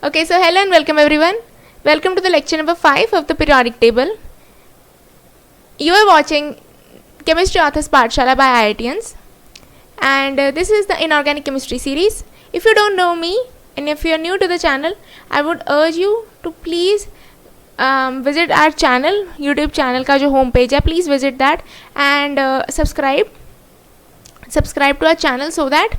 Okay, so hello and welcome everyone. Welcome to the lecture number 5 of the periodic table. You are watching Chemistry Authors Pathshala by IITians, and this is the inorganic chemistry series. If you don't know me and if you are new to the channel, I would urge you to please visit our channel, YouTube channel का जो home page है, please visit that and subscribe to our channel so that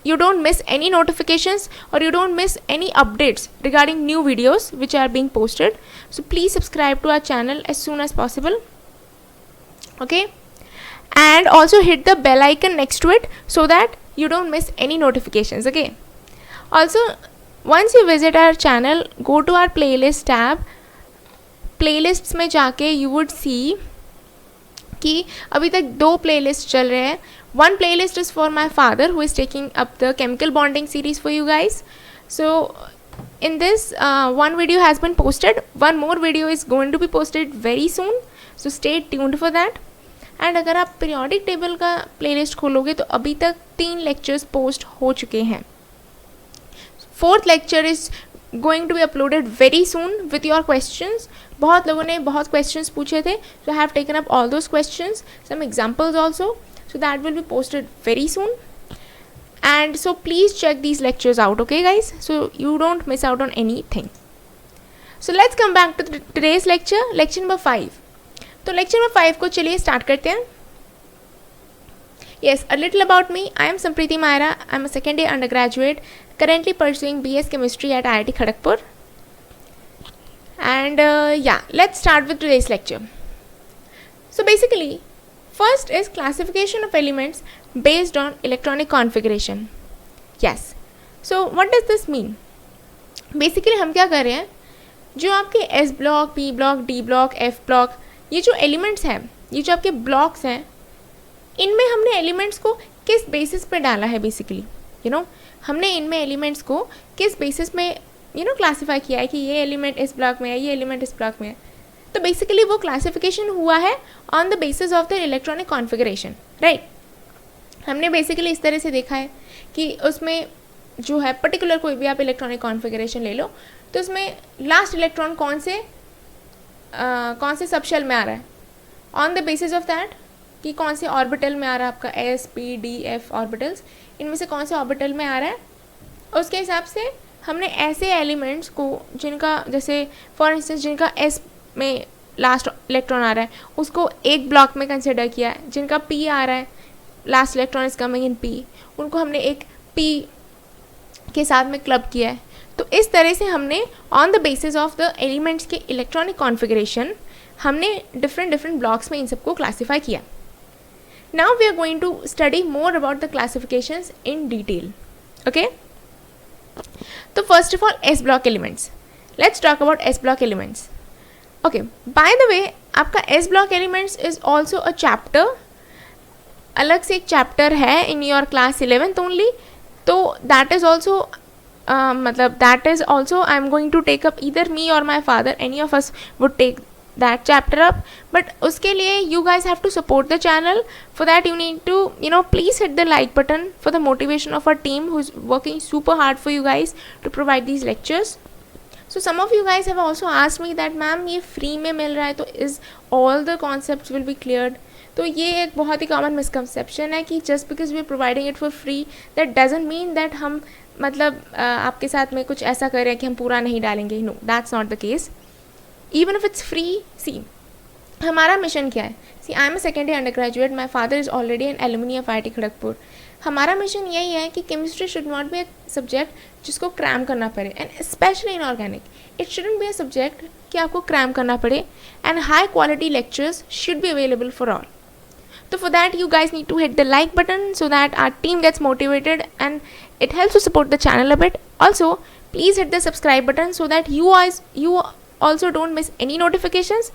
you don't miss any notifications or you don't miss any updates regarding new videos which are being posted. So please subscribe to our channel as soon as possible. Okay, and also hit the bell icon next to it so that you don't miss any notifications. Okay, also once you visit our channel, go to our playlist tab. Playlists में जाके you would see कि अभी तक 2 playlist चल रहे हैं. One playlist is for my father who is taking up the chemical bonding series for you guys. So in this one video has been posted. One more video is going to be posted very soon. So stay tuned for that. And अगर आप periodic table का playlist खोलोगे तो अभी तक 3 lectures post हो चुके हैं. 4th lecture is going to be uploaded very soon with your questions. बहुत लोगों ने बहुत questions पूछे थे. So I have taken up all those questions, some examples also. So that will be posted very soon. And so please check these lectures out, okay guys? So you don't miss out on anything. So let's come back to today's lecture, lecture number 5. तो lecture number 5 को चलिए start करते हैं. Yes, a little about me. I am Sampriti Maira. I am a second year undergraduate currently pursuing BS Chemistry at IIT Kharagpur. And yeah, let's start with today's lecture. So basically, first is classification of elements based on electronic configuration. Yes. So what does this mean? Basically हम क्या कर रहे हैं, जो आपके S block, P block, D block, F block, ये जो elements हैं, ये जो आपके ब्लॉक्स हैं, इनमें हमने एलिमेंट्स को किस बेसिस पे डाला है. बेसिकली हमने इनमें एलिमेंट्स को किस बेसिस में क्लासीफाई किया है कि ये एलिमेंट इस ब्लॉक में है, ये एलिमेंट इस ब्लॉक में है. तो बेसिकली वो क्लासिफिकेशन हुआ है on the basis of the electronic configuration, right. हमने बेसिकली इस तरह से देखा है कि उसमें जो है पर्टिकुलर कोई भी आप इलेक्ट्रॉनिक कॉन्फ़िगरेशन ले लो तो उसमें लास्ट इलेक्ट्रॉन कौन से सबशेल में आ रहा है, on the basis of that कि कौन से ऑर्बिटल में आ रहा है आपका S, P, D, F orbitals, इनमें से कौन से ऑर्बिटल में आ रहा है. उसके हिसाब से हमने ऐसे एलिमेंट्स को जिनका, जैसे फॉर इंस्टेंस जिनका S में लास्ट इलेक्ट्रॉन आ रहा है उसको एक ब्लॉक में कंसिडर किया है. जिनका P आ रहा है, last electron is coming in P, उनको हमने एक P के साथ में क्लब किया है. तो इस तरह से हमने on the basis of the elements के इलेक्ट्रॉनिक कॉन्फ़िगरेशन हमने डिफरेंट ब्लॉक्स में इन सबको क्लासीफाई किया. Now we are going to study more about the classifications in detail. Okay, तो first of all S block elements. Let's talk about S block elements. Okay, by the way आपका S block elements is also a chapter, अलग से एक chapter है in your class 11th only. तो that is also that is also I am going to take up, either me और my father, any of us would take that chapter up. But उसके लिए you guys have to support the channel. For that you need to please hit the like button for the motivation of our team who's working super hard for you guys to provide these lectures. So some of you guys have also asked me that ma'am ये free में मिल रहा है तो is all the concepts will be cleared. तो ये एक बहुत ही common misconception है कि just because we are providing it for free that doesn't mean that हम आपके साथ में कुछ ऐसा कर रहे हैं कि हम पूरा नहीं डालेंगे. No, that's not the case. Even if it's free, see, हमारा मिशन क्या है. See, I am a second year undergraduate. My father is already an alumni of IIT Kharagpur. हमारा मिशन यही है कि chemistry should not be a subject जिसको cram करना पड़े, and especially in organic, it shouldn't be a subject कि आपको cram करना पड़े, and high quality lectures should be available for all. So for that you guys need to hit the like button so that our team gets motivated and it helps to support the channel a bit. Also, please hit the subscribe button so that you also don't miss any notifications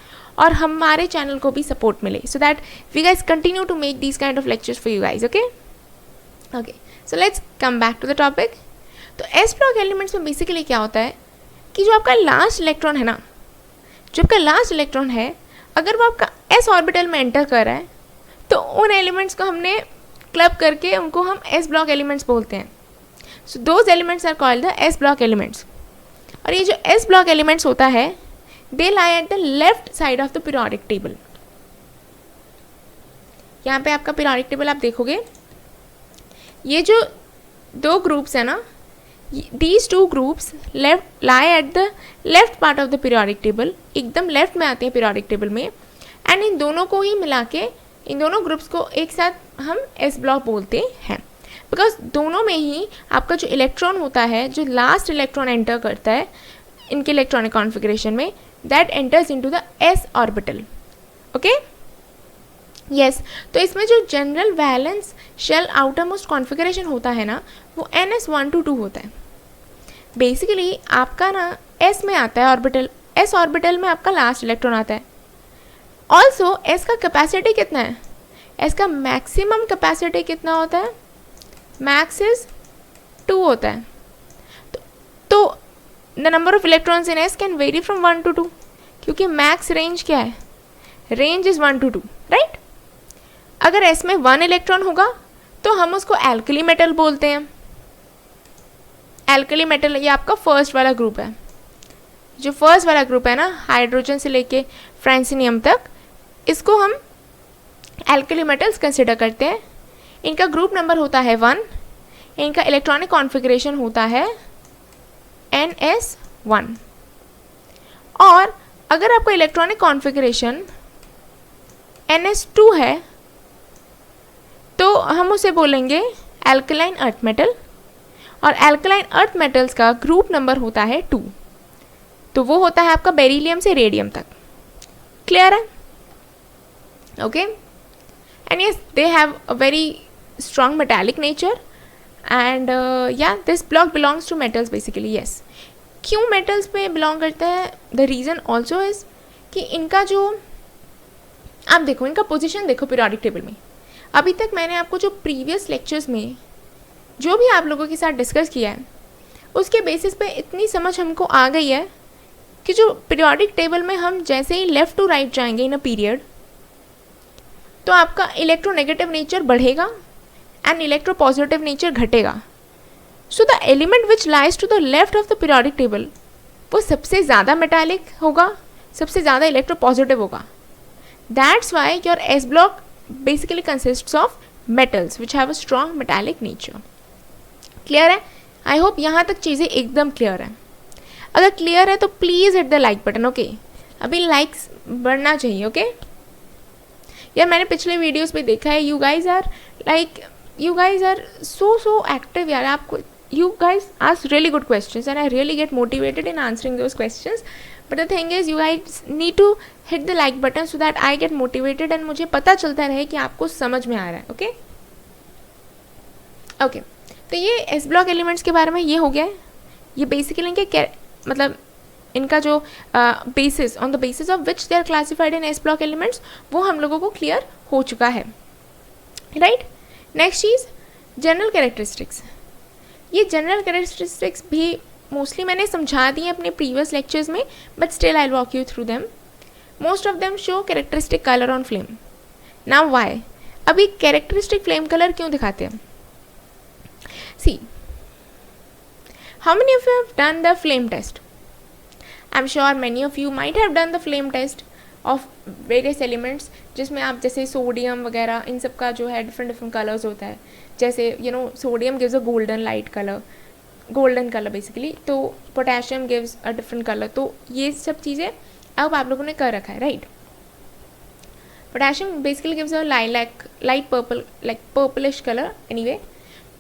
और हमारे channel को भी support मिले, so that we guys continue to make these kind of lectures for you guys. Okay, so let's come back to the topic. तो S block elements में basically क्या होता है कि जो आपका लास्ट इलेक्ट्रॉन है ना, जो आपका लास्ट इलेक्ट्रॉन है, अगर वो आपका S ऑर्बिटल में एंटर कर रहा है तो उन एलिमेंट्स को हमने क्लब करके उनको हम S ब्लॉक एलिमेंट्स बोलते हैं. So those elements are called the S block elements. और ये जो s ब्लॉक एलिमेंट्स होता है they lie at the left side of the periodic table. यहाँ पे आपका पीरियोडिक टेबल आप देखोगे, ये जो दो ग्रुप्स है ना, these two groups lie at the left part of the periodic table, एकदम लेफ्ट में आते हैं पीरियोडिक टेबल में, एंड इन दोनों को ही मिला के इन दोनों ग्रुप्स को एक साथ हम एस ब्लॉक बोलते हैं, बिकॉज दोनों में ही आपका जो इलेक्ट्रॉन होता है, जो लास्ट इलेक्ट्रॉन एंटर करता है इनके इलेक्ट्रॉनिक कॉन्फ़िगरेशन में, that enters into the S orbital. Okay, yes. तो इसमें जो general valence shell outer most configuration होता है ना, वो NS122 होता है। बेसिकली आपका ना S में आता है ऑर्बिटल, S ऑर्बिटल में आपका लास्ट इलेक्ट्रॉन आता है। ऑल्सो S का कैपेसिटी कितना है, S का मैक्सिमम कैपेसिटी कितना होता है, मैक्स इज 2 होता है। तो the number of electrons in S can very from 1 to 2, क्योंकि मैक्स रेंज क्या है, रेंज इज 1 to 2, राइट। अगर S में 1 इलेक्ट्रॉन होगा तो हम उसको एल्कली मेटल बोलते हैं। एल्कली मेटल ये आपका फर्स्ट वाला ग्रुप है, जो फर्स्ट वाला ग्रुप है ना, हाइड्रोजन से लेके फ्रांसिनियम तक, इसको हम एल्कली मेटल्स कंसिडर करते हैं। इनका ग्रुप नंबर होता है 1, इनका इलेक्ट्रॉनिक कॉन्फ़िगरेशन होता है NS1। और अगर आपका इलेक्ट्रॉनिक कॉन्फ़िगरेशन NS2 है तो हम उसे बोलेंगे एल्कलाइन अर्थ मेटल, और एल्कलाइन अर्थ मेटल्स का ग्रुप नंबर होता है 2, तो वो होता है आपका बेरिलियम से रेडियम तक। क्लियर है? Okay, and yes they have a very strong metallic nature, and या this block belongs to metals basically. Yes, क्यों मेटल्स पे बिलोंग करता है, द रीज़न ऑल्सो इज़ कि इनका जो आप देखो, इनका पोजिशन देखो पीरियोडिक टेबल में। अभी तक मैंने आपको जो प्रीवियस लेक्चर्स में जो भी आप लोगों के साथ डिस्कस किया है, उसके बेसिस पे इतनी समझ हमको आ गई है कि जो पीरियोडिक टेबल में हम जैसे ही लेफ़्ट टू राइट जाएंगे इन अ पीरियड, तो आपका इलेक्ट्रोनेगेटिव नेचर बढ़ेगा एंड इलेक्ट्रोपॉजिटिव नेचर घटेगा। So the element which lies to the left of the periodic table वो सबसे ज़्यादा मेटालिक होगा, सबसे ज़्यादा इलेक्ट्रोपॉजिटिव होगा। That's why your S block basically consists of metals which have a strong metallic nature. Clear है? I hope यहाँ तक चीज़ें एकदम क्लियर है। अगर क्लियर है तो please hit the like button. Okay, अभी लाइक्स बढ़ना चाहिए। ओके यार, मैंने पिछले वीडियोस पे देखा है, you guys are so active यार। आपको you guys ask really good questions and I really get motivated in answering those questions, but the thing is you guys need to hit the like button so that I get motivated and मुझे पता चलता रहे कि आपको समझ में आ रहा है। ओके ओके, तो ये एस ब्लॉक एलिमेंट्स के बारे में ये हो गया है। ये बेसिकली इनके मतलब इनका जो basis, on the basis of which they are classified in S block elements, वो हम लोगों को क्लियर हो चुका है, राइट। नेक्स्ट चीज़, जनरल कैरेक्टरिस्टिक्स। ये जनरल कैरेक्टरिस्टिक्स भी मोस्टली मैंने समझा दी हैं अपने प्रीवियस लेक्चर्स में, but still I walk you through them. Most of them show characteristic colour on flame. Now why, अभी कैरेक्टरिस्टिक फ्लेम कलर क्यों दिखाते हैं? See, how many of you have done the flame test? I am sure many of you might have done the flame test of various elements, जिसमें आप जैसे sodium वगैरह इन सब का जो है डिफरेंट कलर्स होता है। जैसे sodium gives a golden colour basically, तो potassium gives a different colour. तो ये सब चीज़ें अब आप लोगों ने कर रखा है, right. Potassium basically gives a light purple, like purplish colour anyway.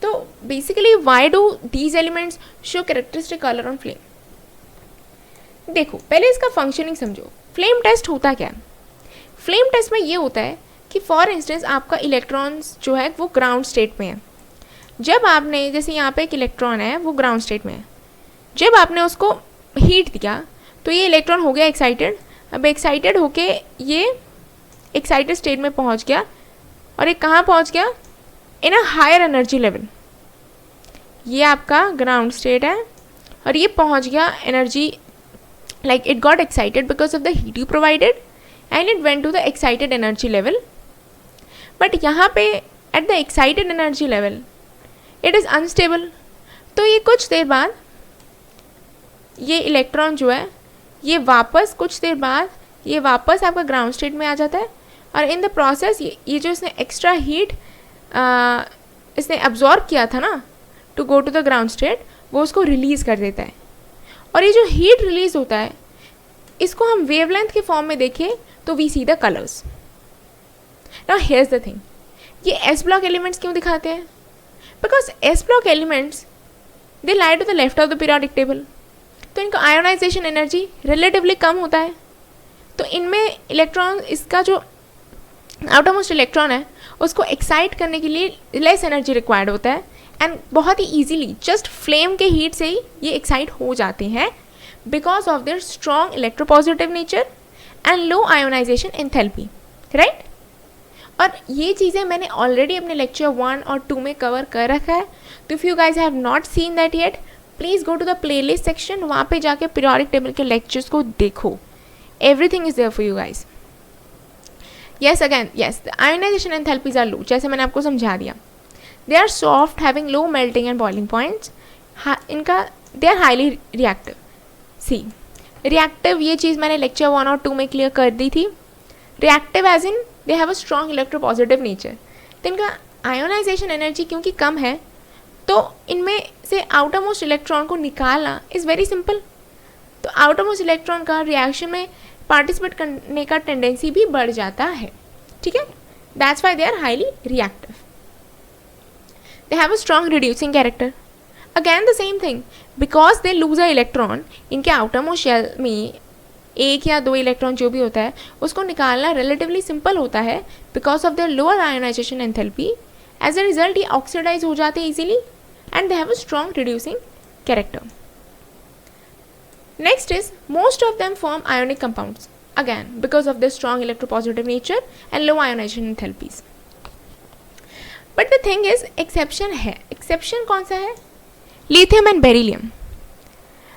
तो basically why do these elements show characteristic colour on flame? देखो, पहले इसका फंक्शनिंग समझो। फ्लेम टेस्ट होता क्या है? फ्लेम टेस्ट में ये होता है कि फॉर इंस्टेंस आपका इलेक्ट्रॉन्स जो है वो ग्राउंड स्टेट में है। जब आपने, जैसे यहाँ पे एक इलेक्ट्रॉन है वो ग्राउंड स्टेट में है, जब आपने उसको हीट दिया तो ये इलेक्ट्रॉन हो गया एक्साइटेड। अब एक्साइटेड होके ये एक्साइटेड स्टेट में पहुँच गया, और ये कहाँ पहुँच गया? इन अ हायर एनर्जी लेवल। ये आपका ग्राउंड स्टेट है और ये पहुँच गया energy, like it got excited because of the heat you provided and it went to the excited energy level, but यहाँ पे at the excited energy level it is unstable। तो ये कुछ देर बाद ये इलेक्ट्रॉन जो है ये वापस कुछ देर बाद ये वापस आपका ग्राउंड स्टेट में आ जाता है, और इन द प्रोसेस ये जो इसने एक्स्ट्रा हीट इसने अब्जॉर्ब किया था ना to go to the ground state, वो उसको रिलीज़ कर देता है। और ये जो हीट रिलीज होता है इसको हम वेवलेंथ के फॉर्म में देखें तो we see the colours. Now here's the thing, ये एस ब्लॉक एलिमेंट्स क्यों दिखाते हैं? Because S block elements they lie to the left of the periodic table, तो इनका आयोनाइजेशन एनर्जी रिलेटिवली कम होता है, तो इनमें इलेक्ट्रॉन, इसका जो आउटर मोस्ट इलेक्ट्रॉन है उसको एक्साइट करने के लिए लेस एनर्जी रिक्वायर्ड होता है, एंड बहुत ही ईजिली जस्ट फ्लेम के हीट से ही ये एक्साइट हो जाते हैं because of there strong electropositive nature and low ionization enthalpy, right. और ये चीज़ें मैंने ऑलरेडी अपने लेक्चर 1 और 2 में कवर कर रखा है, तो if you guys have not seen that yet please go to the playlist section, वहाँ पे जाके पीरियोडिक टेबल के लेक्चर्स को देखो, everything is there for you guys. Yes again, yes the ionisation enthalpies are low, जैसे मैंने आपको समझा दिया। They are soft, having low melting and boiling points, इनका they are highly reactive. See reactive, ये चीज़ मैंने लेक्चर 1 और 2 में क्लियर कर दी थी। Reactive as in they have a strong electropositive nature, तो इनका आयोनाइजेशन एनर्जी क्योंकि कम है तो इनमें से आउटर मोस्ट इलेक्ट्रॉन को निकालना इज़ वेरी सिंपल, तो आउटर मोस्ट इलेक्ट्रॉन का रिएक्शन में पार्टिसिपेट करने का टेंडेंसी भी बढ़ जाता है, ठीक है। That's why they are highly reactive. They have a strong reducing character, again the same thing, because they lose a electron, इनके आउटर मोस्ट शेल में एक या दो इलेक्ट्रॉन जो भी होता है उसको निकालना रिलेटिवली सिंपल होता है because of their lower ionisation enthalpy. As a result ये ऑक्सीडाइज हो जाते हैं easily and they have a strong reducing character. Next is most of them form ionic compounds, again because of their strong electropositive nature and low ionization enthalpies. But the thing is exception है, exception कौन सा है? Lithium and beryllium.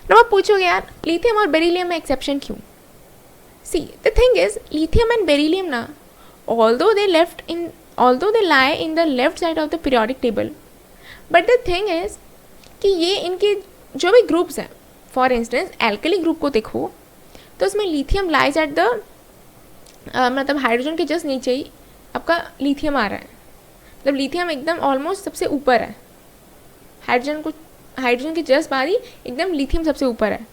now आप पूछोगे यार lithium और beryllium में exception क्यों? See the thing is lithium and beryllium ना although they lie in the left side of the periodic table, but the thing is कि ये इनके जो भी groups हैं, फॉर इंस्टेंस एल्कली ग्रुप को देखो तो उसमें लिथियम लाइज एट द मतलब हाइड्रोजन के जस्ट नीचे ही आपका लिथियम आ रहा है, मतलब लिथियम एकदम ऑलमोस्ट सबसे ऊपर है, हाइड्रोजन के जस्ट बाद ही एकदम लिथियम सबसे ऊपर है,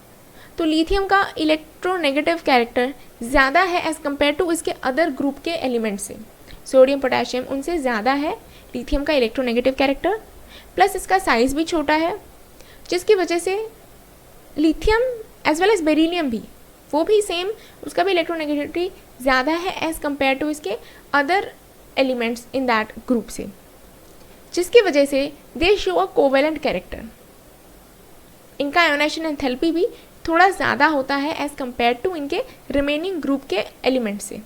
तो लिथियम का इलेक्ट्रोनेगेटिव कैरेक्टर ज़्यादा है एज़ कम्पेयर टू इसके अदर ग्रुप के एलिमेंट से, सोडियम पोटेशियम उनसे ज़्यादा है लिथियम का इलेक्ट्रोनेगेटिव कैरेक्टर, प्लस इसका साइज़ भी छोटा है, जिसकी वजह से lithium as well as beryllium भी वो भी सेम, उसका भी इलेक्ट्रोनेगेटिविटी ज़्यादा है एज़ कम्पेयर टू इसके other elements in that group से, जिसकी वजह से they show a covalent character. इनका आयोनाइजेशन एंथैल्पी भी थोड़ा ज़्यादा होता है एज़ कम्पेयर टू इनके रिमेनिंग ग्रुप के एलिमेंट से।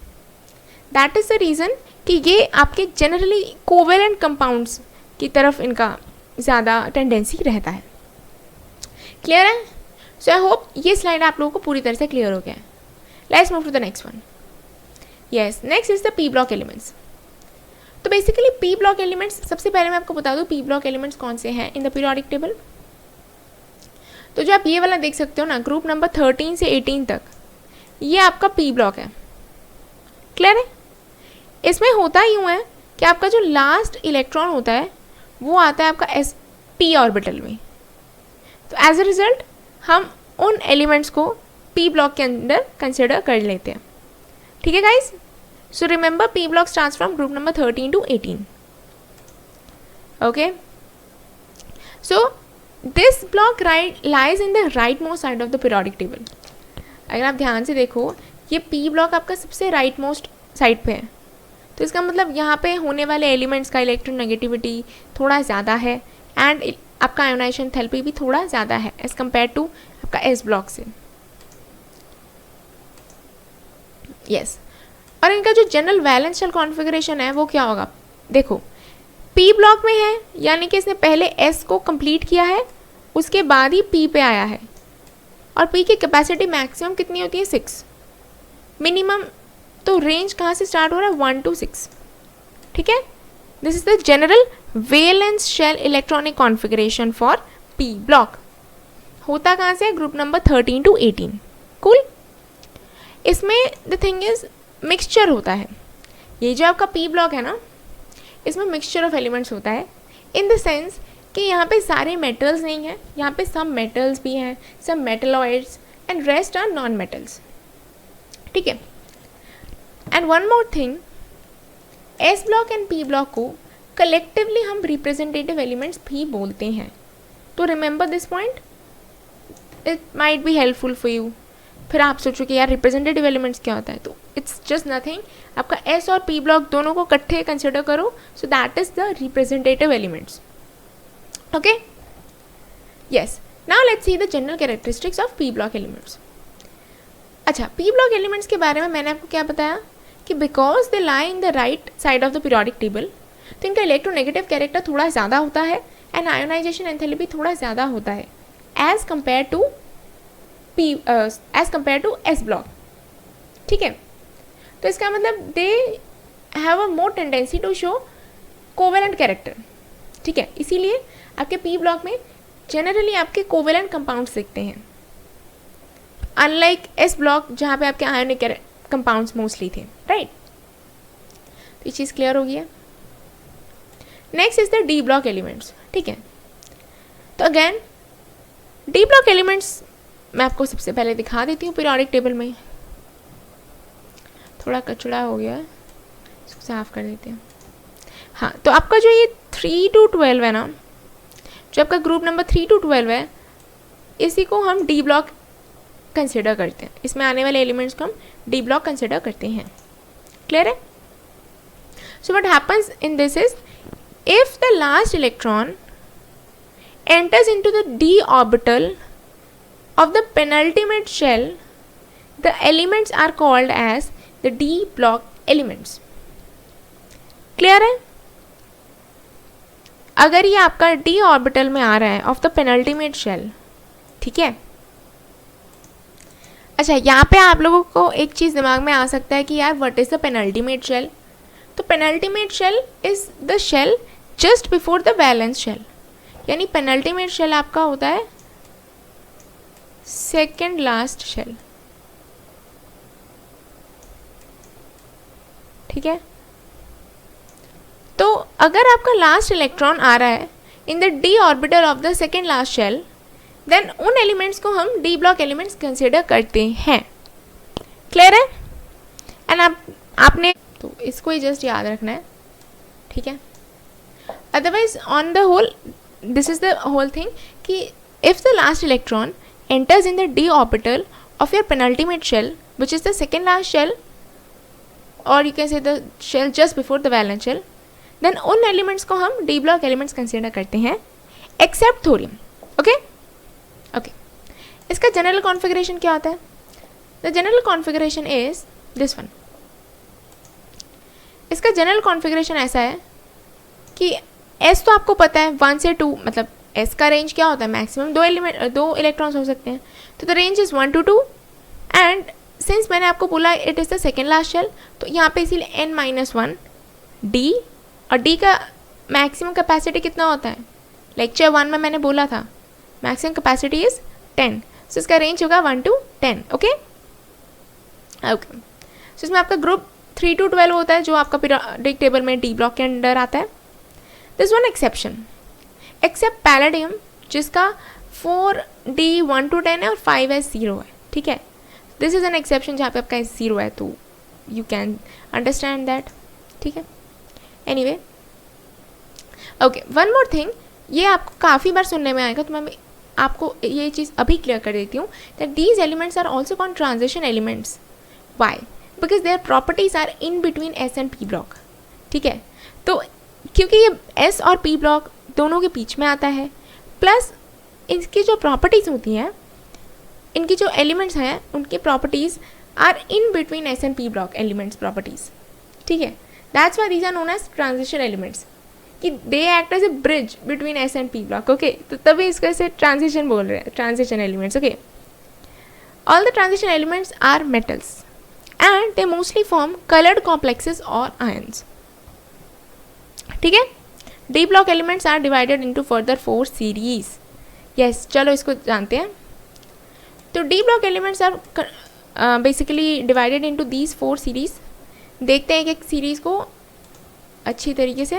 दैट इज़ द रीज़न कि ये आपके जनरली कोवेलेंट कंपाउंड्स की तरफ इनका ज़्यादा टेंडेंसी रहता है। क्लियर है? सो आई होप ये स्लाइड आप लोगों को पूरी तरह से क्लियर हो गया है। Let's move to the next one. Yes, next is the p block elements. तो बेसिकली पी ब्लॉक एलिमेंट्स, सबसे पहले मैं आपको बता दूं पी ब्लॉक एलिमेंट्स कौन से हैं इन द पीरियोडिक टेबल। तो जो आप ये वाला देख सकते हो ना, ग्रुप नंबर 13 से 18 तक, ये आपका पी ब्लॉक है। क्लियर है? इसमें होता यूँ है कि आपका जो लास्ट इलेक्ट्रॉन होता है वो आता है आपका sp ऑर्बिटल में, तो एज अ रिजल्ट हम उन एलिमेंट्स को पी ब्लॉक के अंदर कंसिडर कर लेते हैं। ठीक है guys? So remember P block starts from group number 13 to 18. Okay, so this block lies in the right most side of the periodic table. अगर आप ध्यान से देखो, ये पी ब्लॉक आपका सबसे राइट मोस्ट साइड पे है, तो इसका मतलब यहाँ पे होने वाले एलिमेंट्स का इलेक्ट्रोनेगेटिविटी थोड़ा ज़्यादा है एंड आपका आयोनाइजेशन एंथैल्पी भी थोड़ा ज़्यादा है एज़ कम्पेयर टू आपका एस ब्लॉक से। यस, और इनका जो जनरल वैलेंस शेल कॉन्फ़िगरेशन है वो क्या होगा? देखो, पी ब्लॉक में है यानी कि इसने पहले एस को कंप्लीट किया है, उसके बाद ही पी पे आया है, और पी की कैपेसिटी मैक्सिमम कितनी होती है? 6, मिनिमम तो रेंज कहाँ से स्टार्ट हो रहा है? 1 to 6। ठीक है, this is the general valence shell electronic configuration for p block. होता कहाँ से है, ग्रुप नंबर 13 to 18. कूल. इसमें द थिंग इज मिक्सचर होता है. ये जो आपका पी ब्लॉक है ना, इसमें मिक्सचर ऑफ एलिमेंट्स होता है इन द सेंस कि यहाँ पे सारे मेटल्स नहीं हैं, यहाँ पे सब मेटल्स भी हैं, सब metalloids and rest are non metals. ठीक है. And one more thing, s block and P block को कलेक्टिवली हम रिप्रेजेंटेटिव एलिमेंट्स भी बोलते हैं. तो remember this point, it might be helpful for you. फिर आप सोचो कि यार रिप्रेजेंटेटिव एलिमेंट्स क्या होता है, तो इट्स जस्ट नथिंग. आपका एस और पी ब्लॉक दोनों को इकट्ठे कंसिडर करो, so that is the representative elements. Okay. Yes. Now let's see the general characteristics of P block elements. अच्छा, पी ब्लॉक एलिमेंट्स के बारे में मैंने आपको क्या बताया कि because they lie in the right side of the periodic table, तो इनका इलेक्ट्रोनेगेटिव कैरेक्टर थोड़ा ज़्यादा होता है एंड आयोनाइजेशन एंथैल्पी थोड़ा ज़्यादा होता है as compare to s block. ठीक है. तो इसका मतलब they have a more tendency to show covalent character. ठीक है. इसीलिए आपके पी ब्लॉक में जनरली आपके कोवेलेंट कंपाउंड्स दिखते हैं, अनलाइक एस ब्लॉक जहाँ पे आपके आयोनिक कंपाउंड्स मोस्टली थे. राइट. तो ये चीज़ क्लियर हो गई है. Next is the D block elements. ठीक है. तो अगेन डी ब्लॉक एलिमेंट्स मैं आपको सबसे पहले दिखा देती हूँ पीरियोडिक टेबल में. थोड़ा कचड़ा हो गया है, इसको साफ कर देते हैं. हाँ, तो आपका जो ये 3 to 12 है ना, जो आपका ग्रुप नंबर 3 to 12 है, इसी को हम डी ब्लॉक कंसिडर करते हैं. इसमें आने वाले एलिमेंट्स को हम डी ब्लॉक कंसिडर करते हैं. क्लियर है. सो what happens in this is, if the last electron enters into the d orbital of the penultimate shell, the elements are called as the d block elements. Clear है. अगर ये आपका d orbital में आ रहा है of the penultimate shell, ठीक है. अच्छा, यहाँ पे आप लोगों को एक चीज़ दिमाग में आ सकता है कि यार what is the penultimate shell. तो penultimate shell is the shell just before the valence shell, यानी पेनल्टीमेट शेल आपका होता है सेकेंड लास्ट शेल. ठीक है. तो अगर आपका लास्ट इलेक्ट्रॉन आ रहा है in the d orbital of the second last shell, then उन एलिमेंट्स को हम डी ब्लॉक एलिमेंट्स कंसिडर करते हैं. क्लियर है. एंड आपने तो इसको ही जस्ट याद रखना है. ठीक है. Otherwise on the whole this is the whole thing कि if the last electron enters in the d orbital of your penultimate shell, which is the second last shell, or you can say the shell just before the valence shell, then उन elements को हम d block elements consider करते हैं except thorium. Okay? Okay. इसका general configuration क्या होता है? The general configuration is this one. इसका general configuration ऐसा है कि S तो आपको पता है 1 से 2, मतलब S का रेंज क्या होता है, मैक्सिमम दो इलेक्ट्रॉन्स हो सकते हैं. तो the range is 1 to 2 and since मैंने आपको बोला it is the second last shell, तो यहाँ पे इसीलिए n-1 D, और D का मैक्सिमम कैपेसिटी कितना होता है, लेक्चर 1 में मैंने बोला था मैक्सिमम कैपेसिटी इज़ 10. सो इसका रेंज होगा 1 to 10. Okay okay. सो इसमें आपका ग्रुप 3 to 12 होता है जो आपका पीरियोडिक टेबल में डी ब्लॉक के अंडर आता है. This one exception, except palladium जिसका 4D 1 to 10 है और 5S 0 है. ठीक है. दिस इज़ एन एक्सेप्शन जहाँ पे आपका 0 है, तो यू कैन अंडरस्टैंड दैट. ठीक है. Anyway okay, one more thing, ये आपको काफ़ी बार सुनने में आएगा, तो मैं आपको ये चीज़ अभी क्लियर कर देती हूँ that these elements are also called transition elements. Why? Because their properties are in between S and P block. ठीक है. तो क्योंकि ये एस और पी ब्लॉक दोनों के बीच में आता है, प्लस इनकी जो प्रॉपर्टीज़ होती हैं, इनकी जो एलिमेंट्स हैं उनकी properties are in between S and P block elements properties. ठीक है. That's why these are known as transition elements, कि they act as a bridge between S and P block. Okay. तो तभी इसको ऐसे ट्रांजिशन बोल रहे हैं, transition elements. Okay. All the transition elements are metals and they mostly form coloured complexes और ions. ठीक है. D block elements are divided into further 4 series, yes, चलो इसको जानते हैं. तो d block elements are basically divided into these 4 series. देखते हैं एक सीरीज़ को अच्छी तरीके से.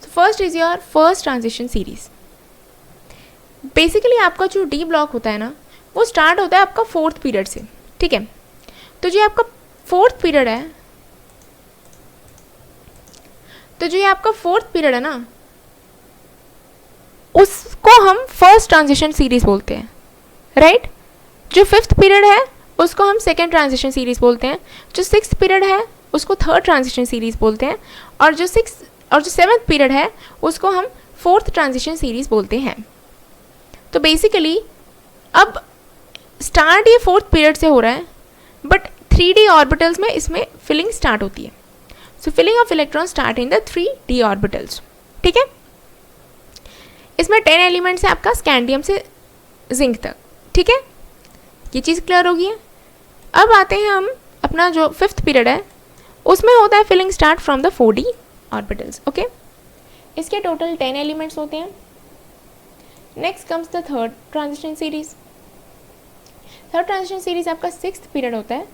So first is your first transition series. Basically आपका जो डी ब्लॉक होता है ना, वो स्टार्ट होता है आपका 4th पीरियड से. ठीक है, तो जो आपका 4th पीरियड है, तो जो ये आपका 4th पीरियड है ना, उसको हम फर्स्ट ट्रांजिशन सीरीज बोलते हैं, राइट. जो 5th पीरियड है उसको हम सेकेंड ट्रांजिशन सीरीज बोलते हैं. जो 6th पीरियड है उसको थर्ड ट्रांजिशन सीरीज बोलते हैं. और जो 7th पीरियड है उसको हम 4th ट्रांजिशन सीरीज बोलते हैं. तो बेसिकली अब स्टार्ट ये 4th पीरियड से हो रहा है, बट 3D ऑर्बिटल्स में इसमें फिलिंग स्टार्ट होती है. So filling of electron start in the 3D orbitals. ठीक है, इसमें 10 एलिमेंट्स है आपका स्कैंडियम से जिंक तक. ठीक है, ये चीज़ क्लियर होगी है. अब आते हैं हम अपना जो 5th पीरियड है, उसमें होता है filling start from the 4D orbitals. Okay, इसके टोटल 10 एलिमेंट्स होते हैं. Next comes the third transition series. Third transition series आपका 6th पीरियड होता है,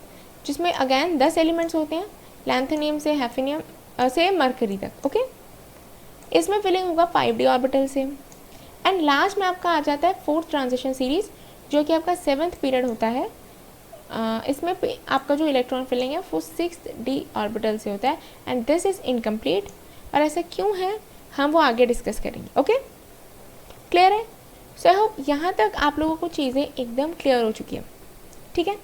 जिसमें अगेन 10 एलिमेंट्स होते हैं, लैंथेनियम से हैफिनियम से मरकरी तक. ओके, इसमें फिलिंग होगा 5D ऑर्बिटल से. एंड लास्ट में आपका आ जाता है 4th ट्रांजिशन सीरीज, जो कि आपका 7th पीरियड होता है. इसमें आपका जो इलेक्ट्रॉन फिलिंग है वो 6D ऑर्बिटल से होता है. And this is incomplete. और ऐसा क्यों है हम वो आगे डिस्कस करेंगे. ओके, क्लियर है. सो आई होप यहाँ तक आप लोगों को चीज़ें एकदम क्लियर हो चुकी है. ठीक है,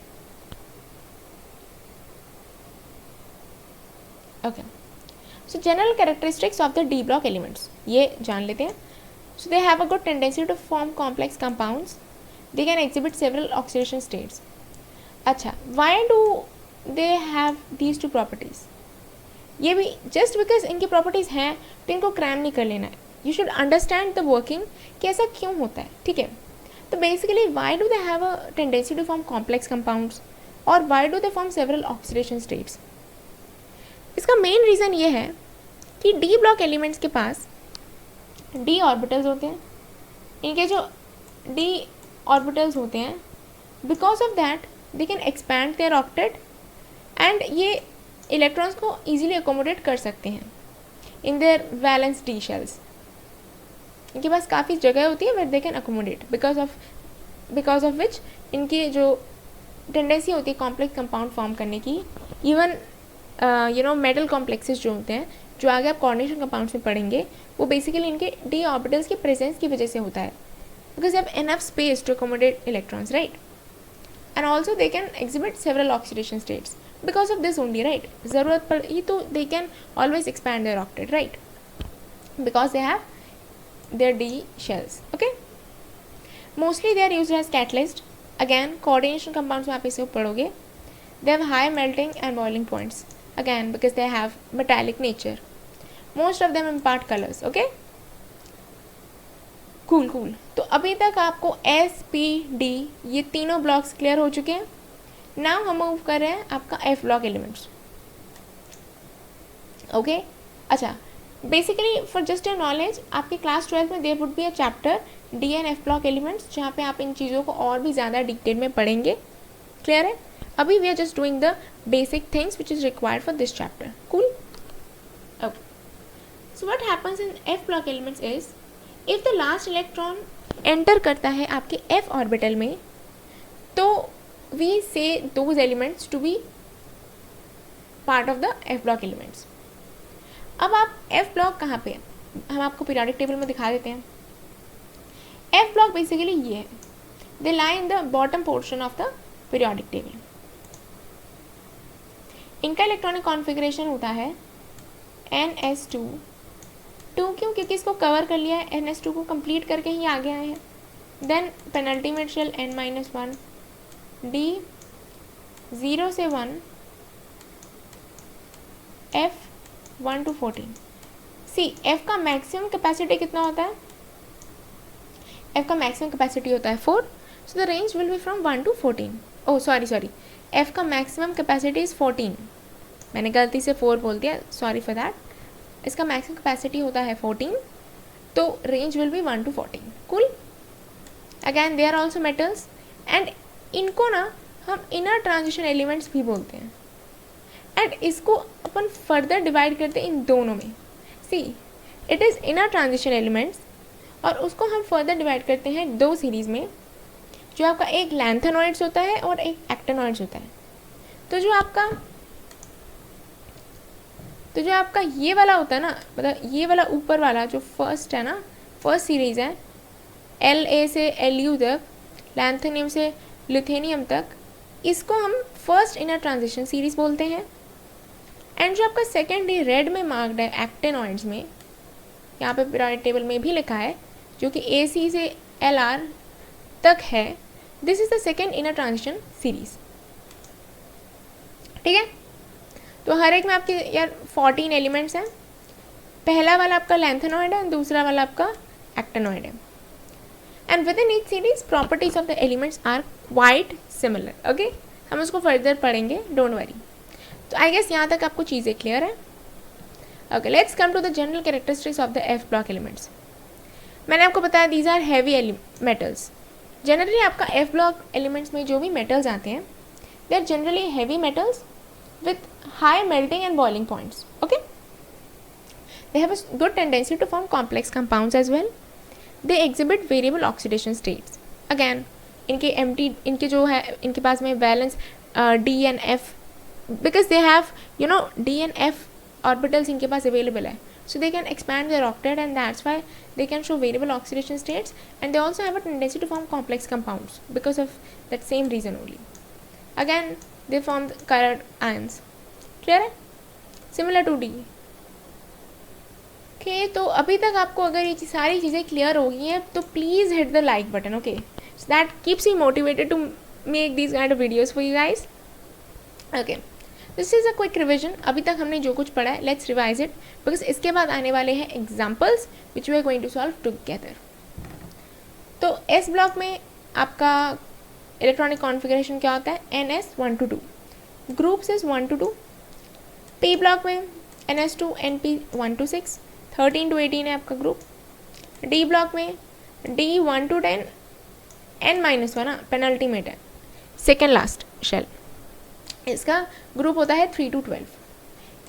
okay. So general characteristics of the D block elements ये जान लेते हैं. So they have a good tendency to form complex compounds. They can exhibit several oxidation states. अच्छा, why do they have these two properties? ये भी just because इनकी properties हैं तो इनको क्रैम नहीं कर लेना है. You should understand the working कि ऐसा क्यों होता है. ठीक है, तो basically why do they have a tendency to form complex compounds और why do they form several oxidation states? इसका मेन रीज़न ये है कि डी ब्लॉक एलिमेंट्स के पास डी ऑर्बिटल्स होते हैं. इनके जो डी ऑर्बिटल्स होते हैं, because of that they can expand their octet and ये इलेक्ट्रॉन्स को ईजिली अकोमोडेट कर सकते हैं in their valence d shells. इनके पास काफ़ी जगह होती है where they can accommodate, because of which इनकी जो टेंडेंसी होती है कॉम्प्लेक्स कंपाउंड फॉर्म करने की. इवन मेटल कॉम्प्लेक्सेस जो होते हैं, जो आगे आप कोऑर्डिनेशन कंपाउंड्स में पढ़ेंगे, वो बेसिकली इनके डी ऑर्बिटल्स के प्रेजेंस की वजह से होता है. Because you have enough space to accommodate electrons, right? And also they can exhibit several oxidation states because of this only, right? ज़रूरत पड़ी तो they can always expand their octet, right? Because they have their D shells. Okay? Mostly they are used as catalyst. Again, coordination compounds में आप इसे पढ़ोगे. They have high melting and boiling points. Again, because they have metallic nature. Most of them impart colors. Okay? Cool. तो अभी तक आपको S, P, D ये तीनों ब्लॉक्स क्लियर हो चुके हैं. नाउ हम मूव कर रहे हैं आपका F ब्लॉक एलिमेंट्स. ओके, अच्छा, basically for just your knowledge, आपके क्लास 12 में there would be a chapter D and F block elements, जहाँ पे आप इन चीज़ों को और भी ज़्यादा डिटेल में पढ़ेंगे. क्लियर है? अभी we are just doing the basic things which is required for this chapter. Cool. Okay, so what happens in F block elements is, if the last electron enter करता है आपके F ऑर्बिटल में, तो we say those elements to be part of the F block elements. अब आप F block कहाँ पे है, हम आपको पीरियोडिक टेबल में दिखा देते हैं. F ब्लॉक बेसिकली ये है, they lie in the bottom portion of the periodic table. इनका इलेक्ट्रॉनिक कॉन्फ़िगरेशन होता है NS2. क्योंकि इसको कवर कर लिया है, NS2 को कंप्लीट करके ही आगे आए हैं. Then penultimate shell N-1, D 0 से 1, F 1 to 14. सी F का मैक्सिमम कैपेसिटी कितना होता है? F का मैक्सिमम कैपेसिटी होता है 4. So the range will be from 1 to 14. Oh sorry, F का मैक्सिमम कैपेसिटी इज़ 14. मैंने गलती से 4 बोल दिया, सॉरी फॉर दैट. इसका मैक्सिमम कैपेसिटी होता है 14, तो range will be 1 to 14. Cool. Again they are also metals, and इनको ना हम इनर ट्रांजिशन एलिमेंट्स भी बोलते हैं। एंड इसको अपन फर्दर डिवाइड करते हैं इन दोनों में। See, it is inner transition elements, और उसको हम फर्दर डिवाइड करते हैं दो सीरीज़ में, जो आपका एक लैंथेनॉइड्स होता है और एक एक्टिनॉइड्स होता है। तो जो आपका ये वाला होता है ना, मतलब ये वाला ऊपर वाला जो फर्स्ट है ना, फर्स्ट सीरीज़ है La से Lu तक, लैंथेनियम से लिथेनियम तक, इसको हम फर्स्ट इनर ट्रांजिशन सीरीज़ बोलते हैं। एंड जो आपका सेकेंड है रेड में मार्क्ड है एक्टिनॉइड्स में, यहाँ पे पीरियोडिक टेबल में भी लिखा है, जो कि AC से Lr तक है, this is the second inner transition series. ठीक है, तो हर एक में आपके यार 14 एलिमेंट्स हैं। पहला वाला आपका लैंथेनॉइड है, दूसरा वाला आपका एक्टिनॉइड है। And within each series properties of the elements are quite similar. Okay, हम उसको फर्दर पढ़ेंगे, डोंट वरी। तो आई गेस यहाँ तक आपको चीज़ें क्लियर है। Okay, let's come to the general characteristics of the f block elements. मैंने आपको बताया these are heavy metals. Generally आपका एफ ब्लॉक एलिमेंट्स में जो भी मेटल्स आते हैं, they are generally heavy metals with high melting and boiling points. Okay, they have a good tendency to form complex compounds as well. They exhibit variable oxidation states. Again, इनके जो है, इनके पास में valence D and F, because they have D and F orbitals इनके पास available है, so they can expand their octet, and that's why they can show variable oxidation states, and they also have a tendency to form complex compounds because of that same reason only. Again, they form chiral ions. Clear है, similar to D. Okay, तो अभी तक आपको अगर ये सारी चीज़ें clear हो गई हैं तो please hit the like button. Okay, so that keeps you motivated to make these kind of videos for you guys. Okay, this is a quick revision. अभी तक हमने जो कुछ पढ़ा है, लेट्स रिवाइज इट, बिकॉज इसके बाद आने वाले हैं examples which we are going to solve together. तो एस ब्लॉक में आपका इलेक्ट्रॉनिक कॉन्फ़िगरेशन क्या होता है, NS1 to 2, groups is 1 to 2। P block में NS2 NP 1 to 6, 13 to 18 है आपका ग्रुप। D ब्लॉक में D 1 to 10, N-1 पेनल्टीमेट है, सेकेंड लास्ट शेल, इसका ग्रुप होता है 3 to 12।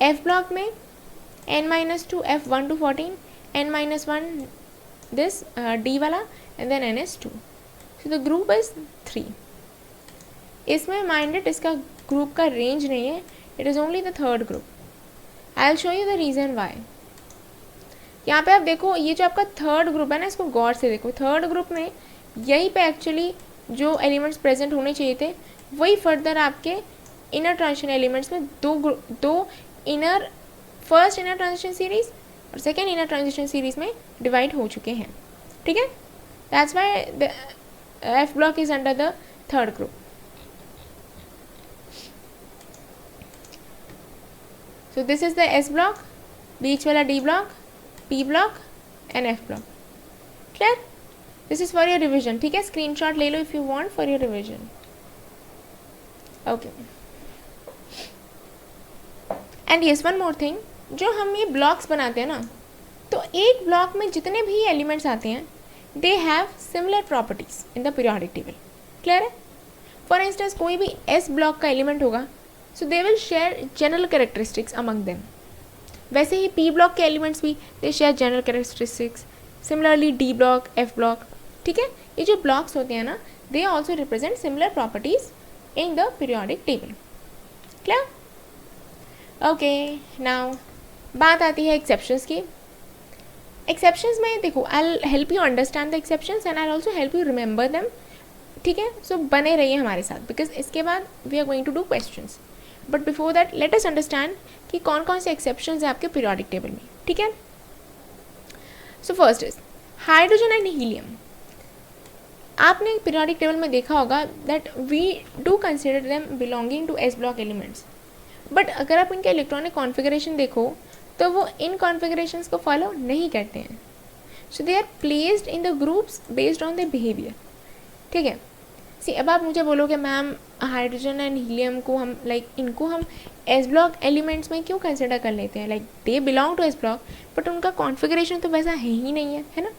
F ब्लॉक में N-2 F 1 to 14, N-1 this D वाला, and then NS2, so the group is 3। इसमें माइंडेड इसका ग्रुप का रेंज नहीं है, it is only the third group. I will show you the reason why. यहाँ पे आप देखो, ये जो आपका थर्ड ग्रुप है ना, इसको गौर से देखो। थर्ड ग्रुप में यहीं पे एक्चुअली जो एलिमेंट्स प्रेजेंट होने चाहिए थे, वही फर्दर आपके इनर ट्रांजिशन एलिमेंट्स में दो inner, first inner transition series और सेकेंड इनर ट्रांजिशन सीरीज में डिवाइड हो चुके हैं। ठीक है, that's why the f block is under the third group. So this is the S block, बीच वाला D block, P block and F block. Clear? This is for your revision. ठीक है, screenshot ले लो if you want for your revision. Okay. And yes, one more thing, जो हम ये blocks बनाते हैं ना, तो एक block में जितने भी elements आते हैं, they have similar properties in the periodic table. Clear है? For instance, कोई भी S block का element होगा, so they will share general characteristics among them. वैसे ही P block के elements भी they share general characteristics. Similarly D block, F block. ठीक है, ये जो blocks होते हैं ना, they also represent similar properties in the periodic table. Clear? Okay, now बात आती है exceptions की। Exceptions में देखो, I'll help you understand the exceptions and I'll also help you remember them. ठीक है, so बने रहिए हमारे साथ, because इसके बाद we are going to do questions. But before that let us understand कि कौन कौन से एक्सेप्शंस हैं आपके पीरियोडिक टेबल में। ठीक है, so first is hydrogen and helium. आपने पीरियोडिक टेबल में देखा होगा that we do consider them belonging to s block elements, but अगर आप इनके इलेक्ट्रॉनिक कॉन्फ़िगरेशन देखो तो वो इन कॉन्फ़िगरेशंस को फॉलो नहीं करते हैं। So they are placed in the groups based on the behaviour. ठीक है, सी अब आप मुझे बोलोगे मैम हाइड्रोजन एंड हीलियम को हम इनको हम एस ब्लॉक एलिमेंट्स में क्यों कंसिडर कर लेते हैं, they belong to s block, but उनका कॉन्फ़िगरेशन तो वैसा है ही नहीं है, है ना।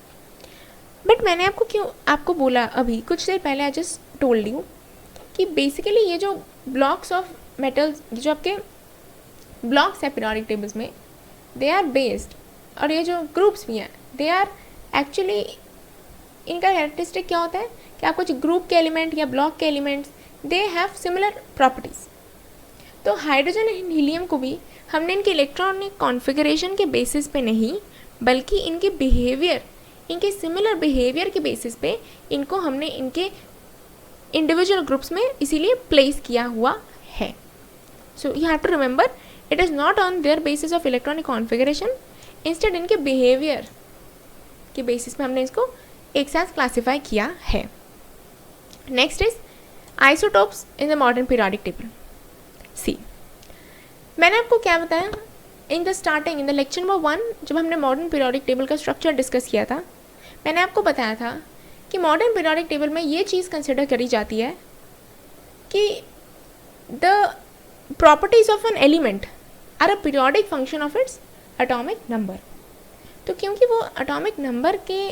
बट मैंने आपको बोला अभी कुछ देर पहले, आई जस्ट टोल्ड यू कि बेसिकली ये जो ब्लॉक्स ऑफ मेटल्स, जो आपके ब्लॉक्स है पीरियोडिक टेबल्स में, दे आर बेस्ड, और ये जो ग्रुप्स भी हैं दे आर एक्चुअली, इनका कैरेक्टरिस्टिक क्या होता है कि आपको जो ग्रुप के एलिमेंट या ब्लॉक के elements, they have similar properties. तो हाइड्रोजन एंड हीलियम को भी हमने इनके इलेक्ट्रॉनिक कॉन्फ़िगरेशन के बेसिस पे नहीं, बल्कि इनके बिहेवियर, इनके सिमिलर बिहेवियर के बेसिस पे इनको हमने इनके इंडिविजुअल ग्रुप्स में इसीलिए प्लेस किया हुआ है। So you have to remember, it is not on their basis of electronic configuration, instead इनके बिहेवियर के बेसिस पे हमने इसको एक साथ क्लासीफाई किया है। Next is isotopes in the modern periodic table. See, मैंने आपको क्या बताया in the starting, in the lecture number 1, जब हमने मॉडर्न पीरियोडिक टेबल का स्ट्रक्चर डिस्कस किया था, मैंने आपको बताया था कि मॉडर्न पीरियोडिक टेबल में ये चीज़ कंसिडर करी जाती है कि the properties of an element are a periodic function of its atomic number. तो क्योंकि वो एटॉमिक नंबर के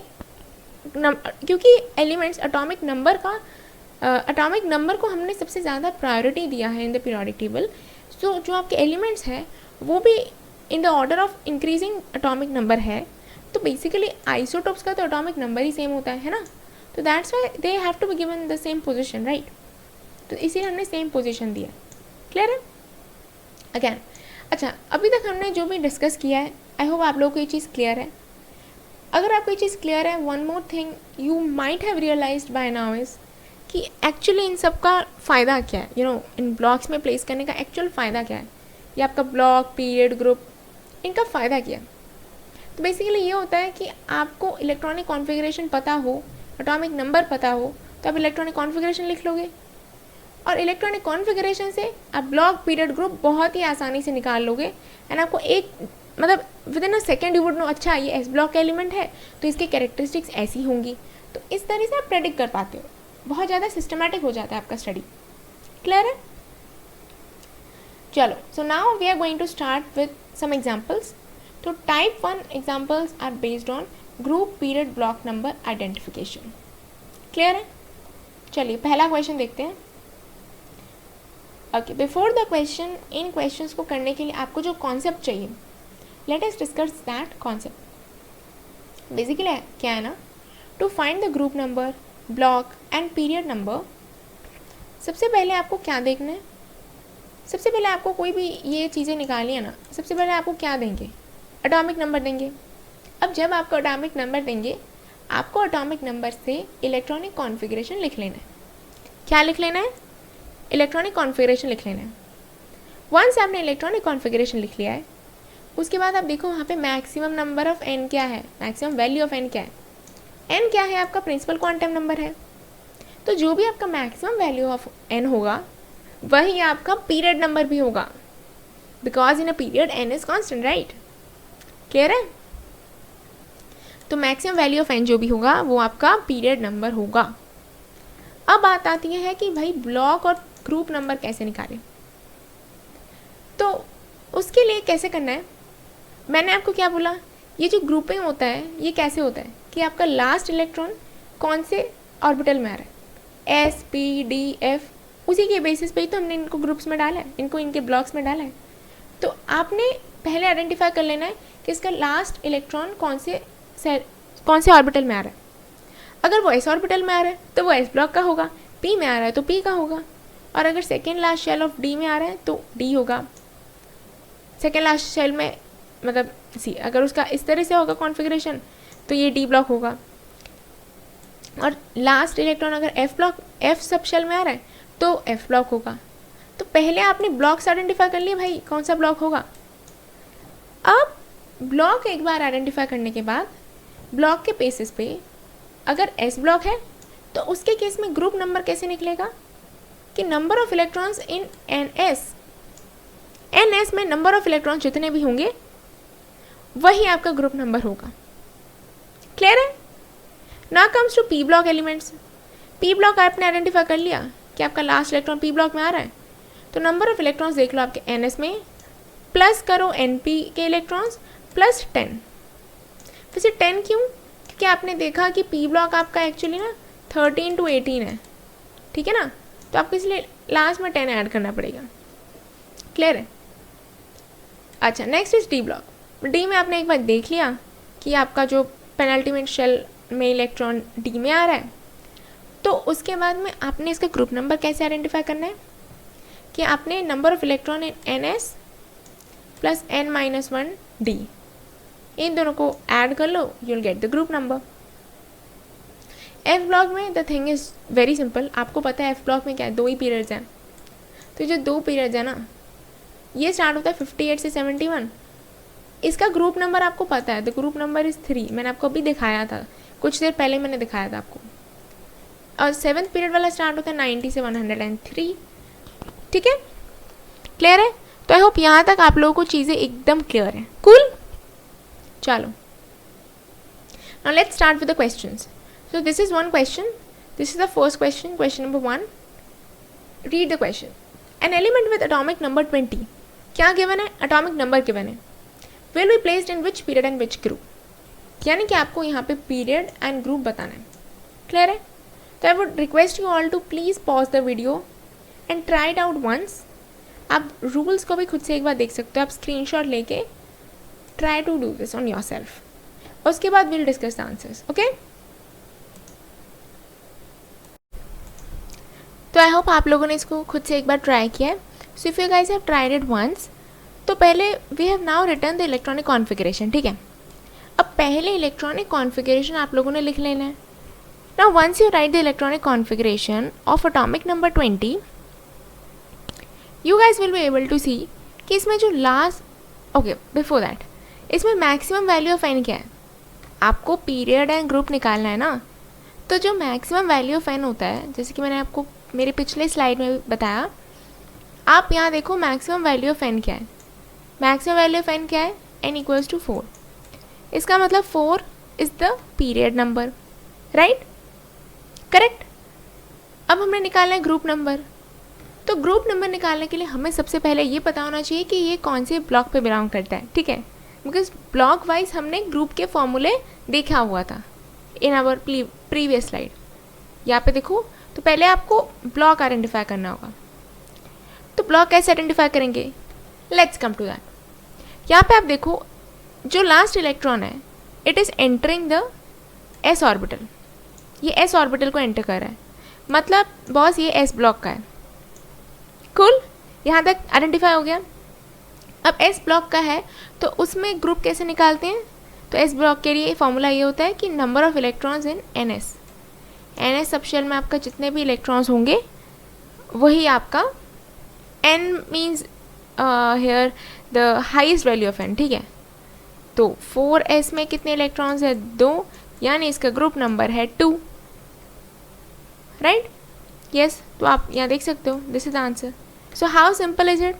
क्योंकि एलिमेंट्स एटॉमिक नंबर को हमने सबसे ज़्यादा प्रायोरिटी दिया है इन द पीरियोडिक टेबल, सो जो आपके एलिमेंट्स हैं वो भी in the order of increasing atomic number है। तो बेसिकली आइसोटोप्स का तो एटॉमिक नंबर ही सेम होता है ना, तो that's why they have to be given the same position, right. तो इसीलिए हमने सेम पोजिशन दिया। क्लियर है? अगैन, अच्छा, अभी तक हमने जो भी डिस्कस किया है, आई होप आप लोगों को ये चीज़ क्लियर है। अगर आपको ये चीज़ क्लियर है, one more thing you might have realised by now is कि एक्चुअली इन सब का फ़ायदा क्या है, यू नो, इन ब्लॉक्स में प्लेस करने का एक्चुअल फ़ायदा क्या है, ये आपका ब्लॉक, पीरियड, ग्रुप, इनका फ़ायदा क्या है। तो बेसिकली ये होता है कि आपको इलेक्ट्रॉनिक कॉन्फ़िगरेशन पता हो, एटॉमिक नंबर पता हो, तो आप इलेक्ट्रॉनिक कॉन्फ़िगरेशन लिख लोगे, और इलेक्ट्रॉनिक कॉन्फ़िगरेशन से आप ब्लॉक, पीरियड, ग्रुप बहुत ही आसानी से निकाल लोगे, एंड आपको एक मतलब with in a second you would know, अच्छा ये एस ब्लॉक का एलिमेंट है तो इसकी कैरेक्टरिस्टिक्स ऐसी होंगी। तो इस तरह से आप प्रेडिक्ट कर पाते हो, बहुत ज़्यादा सिस्टमैटिक हो जाता है आपका स्टडी। क्लियर है? चलो, so now we are going to start with some examples. तो type 1 examples are based on group, period, block number identification. Clear है? चलिए पहला क्वेश्चन देखते हैं। ओके, बिफोर द क्वेश्चन, इन क्वेश्चंस को करने के लिए आपको जो कॉन्सेप्ट चाहिए, let us discuss that concept. Basically क्या है ना, to find the group number, block and period number, सबसे पहले आपको क्या देखना है, सबसे पहले आपको कोई भी ये चीज़ें निकाली है ना, सबसे पहले आपको क्या देंगे, एटॉमिक नंबर देंगे। अब जब आपको एटॉमिक नंबर देंगे, आपको एटॉमिक नंबर से इलेक्ट्रॉनिक कॉन्फ़िगरेशन लिख लेना है। क्या लिख लेना है? इलेक्ट्रॉनिक कॉन्फ़िगरेशन लिख लेना है। वंस आपने इलेक्ट्रॉनिक कॉन्फ़िगरेशन लिख लिया है, उसके बाद आप देखो वहाँ पे मैक्सिमम नंबर ऑफ एन क्या है, मैक्सिमम वैल्यू ऑफ एन क्या है। एन क्या है? आपका प्रिंसिपल क्वांटम नंबर है। तो जो भी आपका मैक्सिमम वैल्यू ऑफ एन होगा वही आपका पीरियड नंबर भी होगा, because in a period n is constant, right. Clear है? तो मैक्सिमम वैल्यू ऑफ एन जो भी होगा वो आपका पीरियड नंबर होगा। अब बात आती है कि भाई ब्लॉक और ग्रुप नंबर कैसे निकालें। तो उसके लिए कैसे करना है, मैंने आपको क्या बोला, ये जो ग्रुपिंग होता है ये कैसे होता है कि आपका लास्ट इलेक्ट्रॉन कौन से ऑर्बिटल में आ रहा है, एस, पी, डी, एफ, उसी के बेसिस पे ही तो हमने इनको ग्रुप्स में डाला है, इनको इनके ब्लॉक्स में डाला है। तो आपने पहले आइडेंटिफाई कर लेना है कि इसका लास्ट इलेक्ट्रॉन कौन से ऑर्बिटल में आ रहा है। अगर वो एस ऑर्बिटल में आ रहा है तो वो एस ब्लॉक का होगा, पी में आ रहा है तो पी का होगा, और अगर second last shell of d में आ रहा है तो डी होगा। सेकेंड लास्ट शेल में मतलब सी, अगर उसका इस तरह से होगा कॉन्फ़िगरेशन तो ये डी ब्लॉक होगा, और लास्ट इलेक्ट्रॉन अगर एफ सब शेल में आ रहा है तो एफ ब्लॉक होगा। तो पहले आपने ब्लॉक्स आइडेंटिफाई कर लिए भाई कौन सा ब्लॉक होगा। अब ब्लॉक एक बार आइडेंटिफाई करने के बाद ब्लॉक के बेसिस पे अगर एस ब्लॉक है तो उसके केस में ग्रुप नंबर कैसे निकलेगा कि number of electrons in n S में नंबर ऑफ इलेक्ट्रॉन्स जितने भी होंगे वही आपका ग्रुप नंबर होगा। क्लियर है? ना comes to p block elements. P block आपने आइडेंटिफाई कर लिया कि आपका लास्ट इलेक्ट्रॉन पी ब्लॉक में आ रहा है, तो नंबर ऑफ इलेक्ट्रॉन्स देख लो आपके एन एस में, प्लस करो एन पी के इलेक्ट्रॉन्स प्लस 10। वैसे 10 क्यों? क्या आपने देखा कि पी ब्लॉक आपका एक्चुअली ना 13 to 18 है, ठीक है ना, तो आपको इसलिए लास्ट में 10 ऐड करना पड़ेगा। क्लियर है? अच्छा, next is D block. D में आपने एक बार देख लिया कि आपका जो पेनल्टीमेट शेल में इलेक्ट्रॉन डी में आ रहा है, तो उसके बाद में आपने इसका ग्रुप नंबर कैसे आइडेंटिफाई करना है कि आपने number of electron in n s plus n-1 d, इन दोनों को ऐड कर लो, you will get the group number. F block में the thing is very simple. आपको पता है एफ ब्लॉक में क्या है, 2 ही पीरियड्स हैं, तो जो 2 पीरियड्स हैं ना, ये स्टार्ट होता है 58 से 71। इसका ग्रुप नंबर आपको पता है, द ग्रुप नंबर इज़ 3। मैंने आपको अभी दिखाया था, कुछ देर पहले मैंने दिखाया था आपको। और 7th पीरियड वाला स्टार्ट होता है 90 से 103। ठीक है, क्लियर है? तो आई होप यहाँ तक आप लोगों को चीज़ें एकदम क्लियर हैं। कूल, चलो now let's start with the questions. So this is one question, this is the first question, question number 1. Read the question. An element with atomic number 20, क्या given है? Atomic number given है, will be placed in which period and which group. यानी कि आपको यहाँ पे period and group बताना है। क्लियर है? तो I would request you all to please pause the video and try it out once. आप रूल्स को भी खुद से एक बार देख सकते हो, आप स्क्रीनशॉट लेके try to do this on yourself. उसके बाद we'll discuss the answers. Okay? तो आई होप आप लोगों ने इसको खुद से एक बार ट्राई किया है. So if you guys have tried it once, तो पहले we have now written the electronic configuration. ठीक है, अब पहले इलेक्ट्रॉनिक कॉन्फ़िगरेशन आप लोगों ने लिख लेना है. Now once you write the electronic configuration of atomic number 20, you guys will be able to see कि इसमें जो लास्ट, ओके बिफोर दैट, इसमें मैक्सिमम वैल्यू ऑफ एन क्या है. आपको पीरियड एंड ग्रुप निकालना है ना, तो जो मैक्सिमम वैल्यू ऑफ एन होता है, जैसे कि मैंने आपको मेरे पिछले स्लाइड में बताया, आप यहाँ देखो मैक्सिमम वैल्यू ऑफ एन क्या है. मैक्सिमम वैल्यू ऑफ एन क्या है? N equals to 4. इसका मतलब 4 is the period number, right? Correct. अब हमने निकालना है ग्रुप नंबर. तो ग्रुप नंबर निकालने के लिए हमें सबसे पहले ये पता होना चाहिए कि ये कौन से ब्लॉक पे बिलोंग करता है. ठीक है, बिकॉज ब्लॉक वाइज हमने ग्रुप के फॉर्मूले देखा हुआ था इन आवर प्रीवियस स्लाइड. यहाँ पे देखो, तो पहले आपको ब्लॉक आइडेंटिफाई करना होगा. तो ब्लॉक कैसे आइडेंटिफाई करेंगे? Let's come to that. यहाँ पे आप देखो, जो लास्ट इलेक्ट्रॉन है, it is entering the S orbital. ये एस ऑर्बिटल को एंटर कर रहा है, मतलब बॉस ये एस ब्लॉक का है. कूल, यहाँ तक आइडेंटिफाई हो गया. अब एस ब्लॉक का है, तो उसमें ग्रुप कैसे निकालते हैं? तो एस ब्लॉक के लिए फॉर्मूला ये होता है कि number of electrons in n s. N s subshell में आपका जितने भी इलेक्ट्रॉन्स होंगे वही आपका n means here the highest value of n. ठीक है, तो 4s में कितने इलेक्ट्रॉन्स है? 2, यानी इसका ग्रुप नंबर है 2. राइट? यस. तो आप यहाँ देख सकते हो, this is the answer. So how simple is it?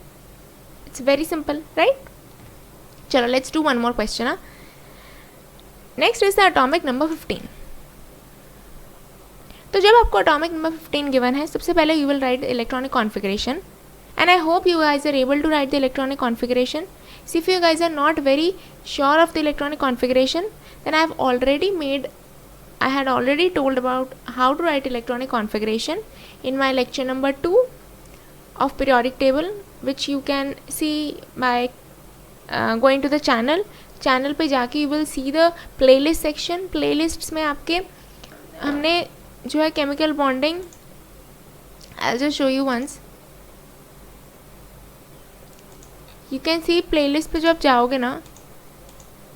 It's very simple, right? चलो let's do one more question. Next is the atomic number 15. तो जब आपको एटॉमिक नंबर 15 गिवन है, सबसे पहले you will write electronic configuration, and I hope you guys are able to write the electronic configuration. So if you guys are not very sure of the electronic configuration, then I had already told about how to write electronic configuration in my lecture number 2 of periodic table, which you can see by going to the channel पे जाके you will see the playlist section. playlists में आपके हमने जो है chemical bonding, I'll just show you once. You can C playlist पे जो आप जाओगे ना,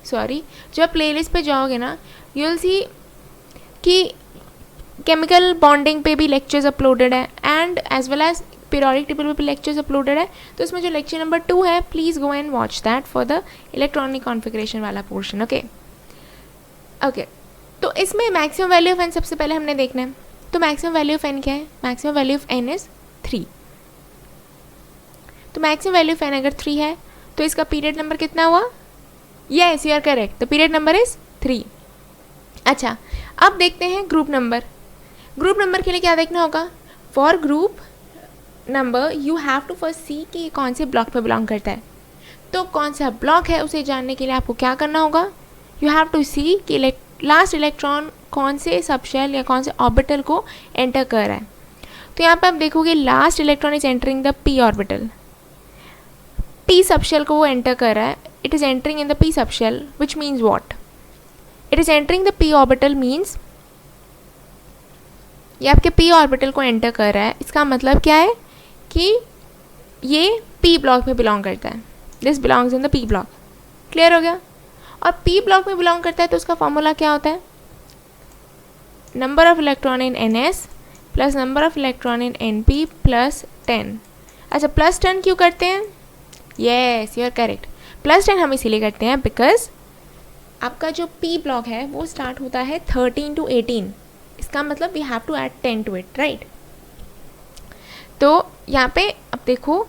जो आप प्लेलिस्ट पे जाओगे ना, यू विल सी कि केमिकल बॉन्डिंग पे भी लेक्चर्स अपलोडेड है and as well as periodic table पे भी लेक्चर्स अपलोडेड है. तो इसमें जो लेक्चर नंबर 2 है, please go and watch that for the electronic configuration वाला पोर्शन. ओके. तो इसमें मैक्सिमम वैल्यू ऑफ एन सबसे पहले हमने देखना है. तो मैक्सिमम वैल्यू ऑफ एन क्या है? Maximum value of n is 3. तो मैक्सिमम वैल्यू ऑफ एन अगर 3 है, तो इसका पीरियड नंबर कितना हुआ? Yes, you are correct, the period number is 3. अच्छा, अब देखते हैं ग्रुप नंबर. ग्रुप नंबर के लिए क्या देखना होगा? For group number you have to first see कि ये कौन से ब्लॉक पे बिलोंग करता है. तो कौन सा ब्लॉक है उसे जानने के लिए आपको क्या करना होगा? यू हैव टू सी कि लास्ट इलेक्ट्रॉन कौन से सबशेल या कौन से ऑर्बिटल को एंटर कर रहा है। तो यहाँ पे आप देखोगे last electron is entering the P orbital, P subshell को वो एंटर कर रहा है, it is entering in the P subshell which means what, it is entering the P orbital means ये आपके पी ऑर्बिटल को एंटर कर रहा है। इसका मतलब क्या है कि ये पी ब्लॉक में बिलोंग करता है, this belongs in the p block. Clear हो गया। और पी ब्लॉक में बिलोंग करता है तो उसका फॉर्मूला क्या होता है, number of electron in NS plus number of electron in NP plus 10। अच्छा प्लस 10 क्यों करते हैं, yes you are correct, plus 10 हम इसीलिए करते हैं बिकॉज आपका जो पी ब्लॉक है वो स्टार्ट होता है 13 to 18, इसका मतलब we have to add 10 to it, right. तो यहाँ पे अब देखो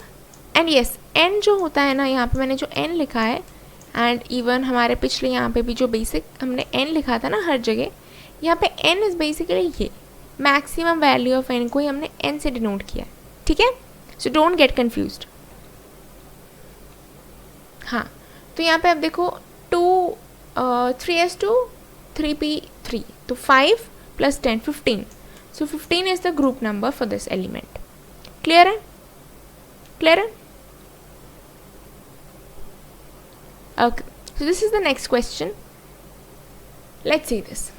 एंड यस n जो होता है ना, यहाँ पे मैंने जो n लिखा है एंड इवन हमारे पिछले यहाँ पे भी जो बेसिक हमने n लिखा था ना हर जगह, यहाँ पे n इज़ बेसिकली ये मैक्सिमम वैल्यू ऑफ n को ही हमने n से डिनोट किया है, ठीक है। So don't get confused. हाँ तो यहाँ पे आप देखो 3s2 3p3 तो 5 plus 10 15, so 15 is the group number for this element. Clear है, क्लियर है। Okay so this is the next question, let's see this.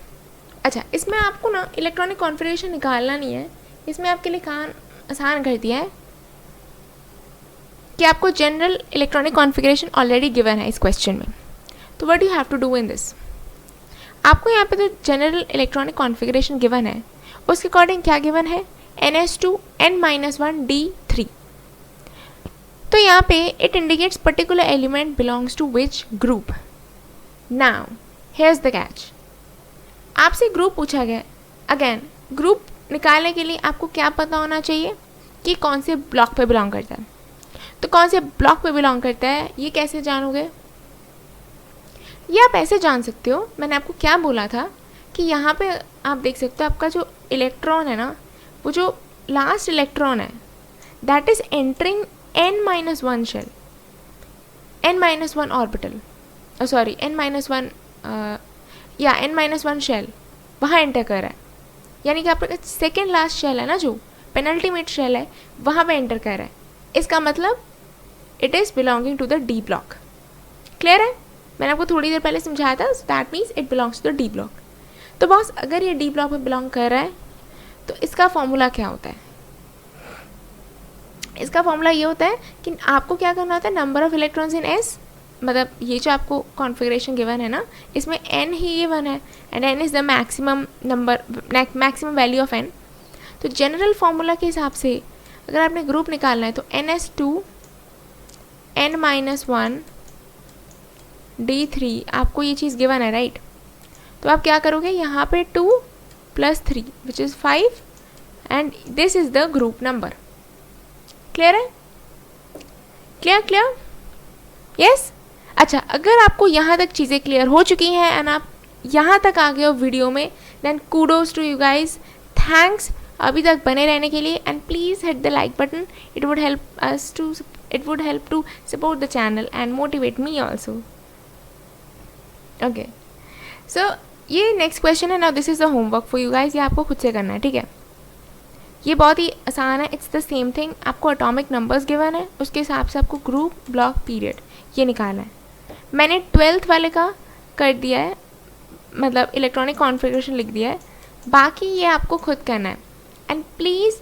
अच्छा इसमें आपको ना इलेक्ट्रॉनिक कॉन्फ़िगरेशन निकालना नहीं है, इसमें आपके लिए काम आसान कर दिया है कि आपको general electronic configuration already given है इस क्वेश्चन में। तो what you have to do in this, आपको यहाँ पे जो जनरल इलेक्ट्रॉनिक कॉन्फ़िगरेशन गिवन है उसके अकॉर्डिंग क्या गिवन है, NS2 n-1 D3। तो यहाँ पे it indicates particular element belongs to which group. Now here's the catch, आपसे ग्रुप पूछा गया। अगेन ग्रुप निकालने के लिए आपको क्या पता होना चाहिए कि कौन से ब्लॉक पे बिलोंग करता है। तो कौन से ब्लॉक पे बिलोंग करता है ये कैसे जानोगे, ये आप ऐसे जान सकते हो, मैंने आपको क्या बोला था कि यहाँ पे आप देख सकते हो आपका जो इलेक्ट्रॉन है ना, वो जो लास्ट इलेक्ट्रॉन है that is entering n-1 shell, n-1 orbital, sorry n-1 या n-1 शेल वहाँ एंटर कर रहा है, यानी कि आपका सेकेंड लास्ट शेल है ना जो पेनल्टीमेट शेल है वहाँ पे एंटर कर रहा है। इसका मतलब it is belonging to the D block. Clear है, मैंने आपको थोड़ी देर पहले समझाया था, that means it belongs to the D block. तो बॉस अगर ये डी ब्लॉक में बिलोंग कर रहा है तो इसका फॉर्मूला क्या होता है, इसका फॉर्मूला ये होता है कि आपको क्या करना होता है, number of electrons in S, मतलब ये जो आपको कॉन्फ़िगरेशन गिवन है ना इसमें n ही गिवन है and n is the maximum number, maximum value of n। तो जनरल फार्मूला के हिसाब से अगर आपने ग्रुप निकालना है तो NS2 n-1 D3 आपको ये चीज़ गिवन है, राइट। तो आप क्या करोगे, यहाँ पे 2 + 3 which is 5 and this is the group number. Clear है, क्लियर क्लियर, यस। अच्छा अगर आपको यहाँ तक चीज़ें क्लियर हो चुकी हैं एंड आप यहाँ तक आ गए हो वीडियो में, then kudos to you guys, thanks अभी तक बने रहने के लिए and please hit the like button, it would help to support the channel and motivate me also. Okay so ये नेक्स्ट क्वेश्चन है ना, this is the homework for you guys, ये आपको खुद से करना है, ठीक है। ये बहुत ही आसान है, इट्स द सेम थिंग। आपको एटॉमिक नंबर्स गिवन है, उसके हिसाब से आपको ग्रुप ब्लॉक पीरियड ये निकालना है। मैंने 12th वाले का कर दिया है, मतलब इलेक्ट्रॉनिक कॉन्फ़िगरेशन लिख दिया है, बाकी ये आपको खुद करना है। And please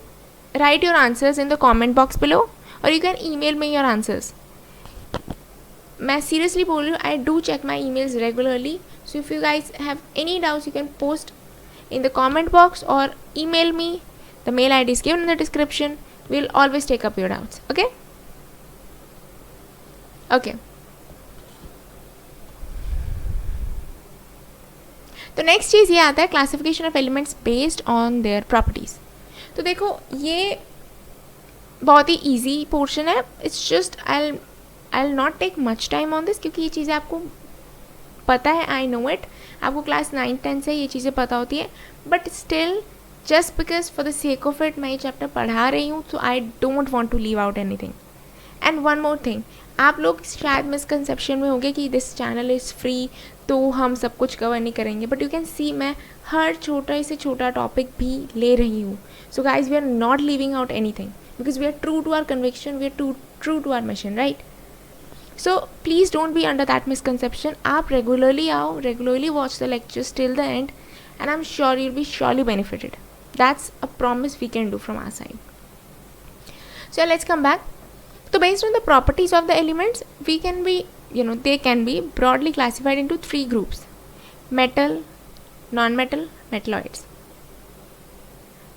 write your answers in the comment box below और you can email me your answers. मैं सीरियसली बोल रही हूँ, I do check my emails regularly, so if you guys have any doubts you can post in the comment box or email me. The mail ID is given in the description. We'll always take up your doubts. Okay? Okay. तो next चीज़ ये आता है classification of elements based on their properties. तो देखो ये बहुत ही ईजी पोर्शन है, it's just I will not take much time on this, क्योंकि ये चीज़ें आपको पता है, आई नो इट, आपको क्लास 9-10 से ये चीज़ें पता होती है, but still just because for the sake of it मैं ये चैप्टर पढ़ा रही हूँ, तो I don't want to leave out anything. And one more thing, आप लोग शायद मिसकंसेप्शन में होंगे कि दिस चैनल इज़ फ्री तो हम सब कुछ कवर नहीं करेंगे, बट यू कैन सी मैं हर छोटा से छोटा टॉपिक भी ले रही हूँ. So guys we are not leaving out anything because we are true to our conviction, we are true to our mission, right. So please don't be under that misconception. आप regularly आओ, regularly watch the lectures till the end and I'm sure you'll be surely benefited. That's a promise we can do from our side. So let's come back. So based on the properties of the elements, we can be, they can be broadly classified into 3 groups: metal, non-metal, metalloids.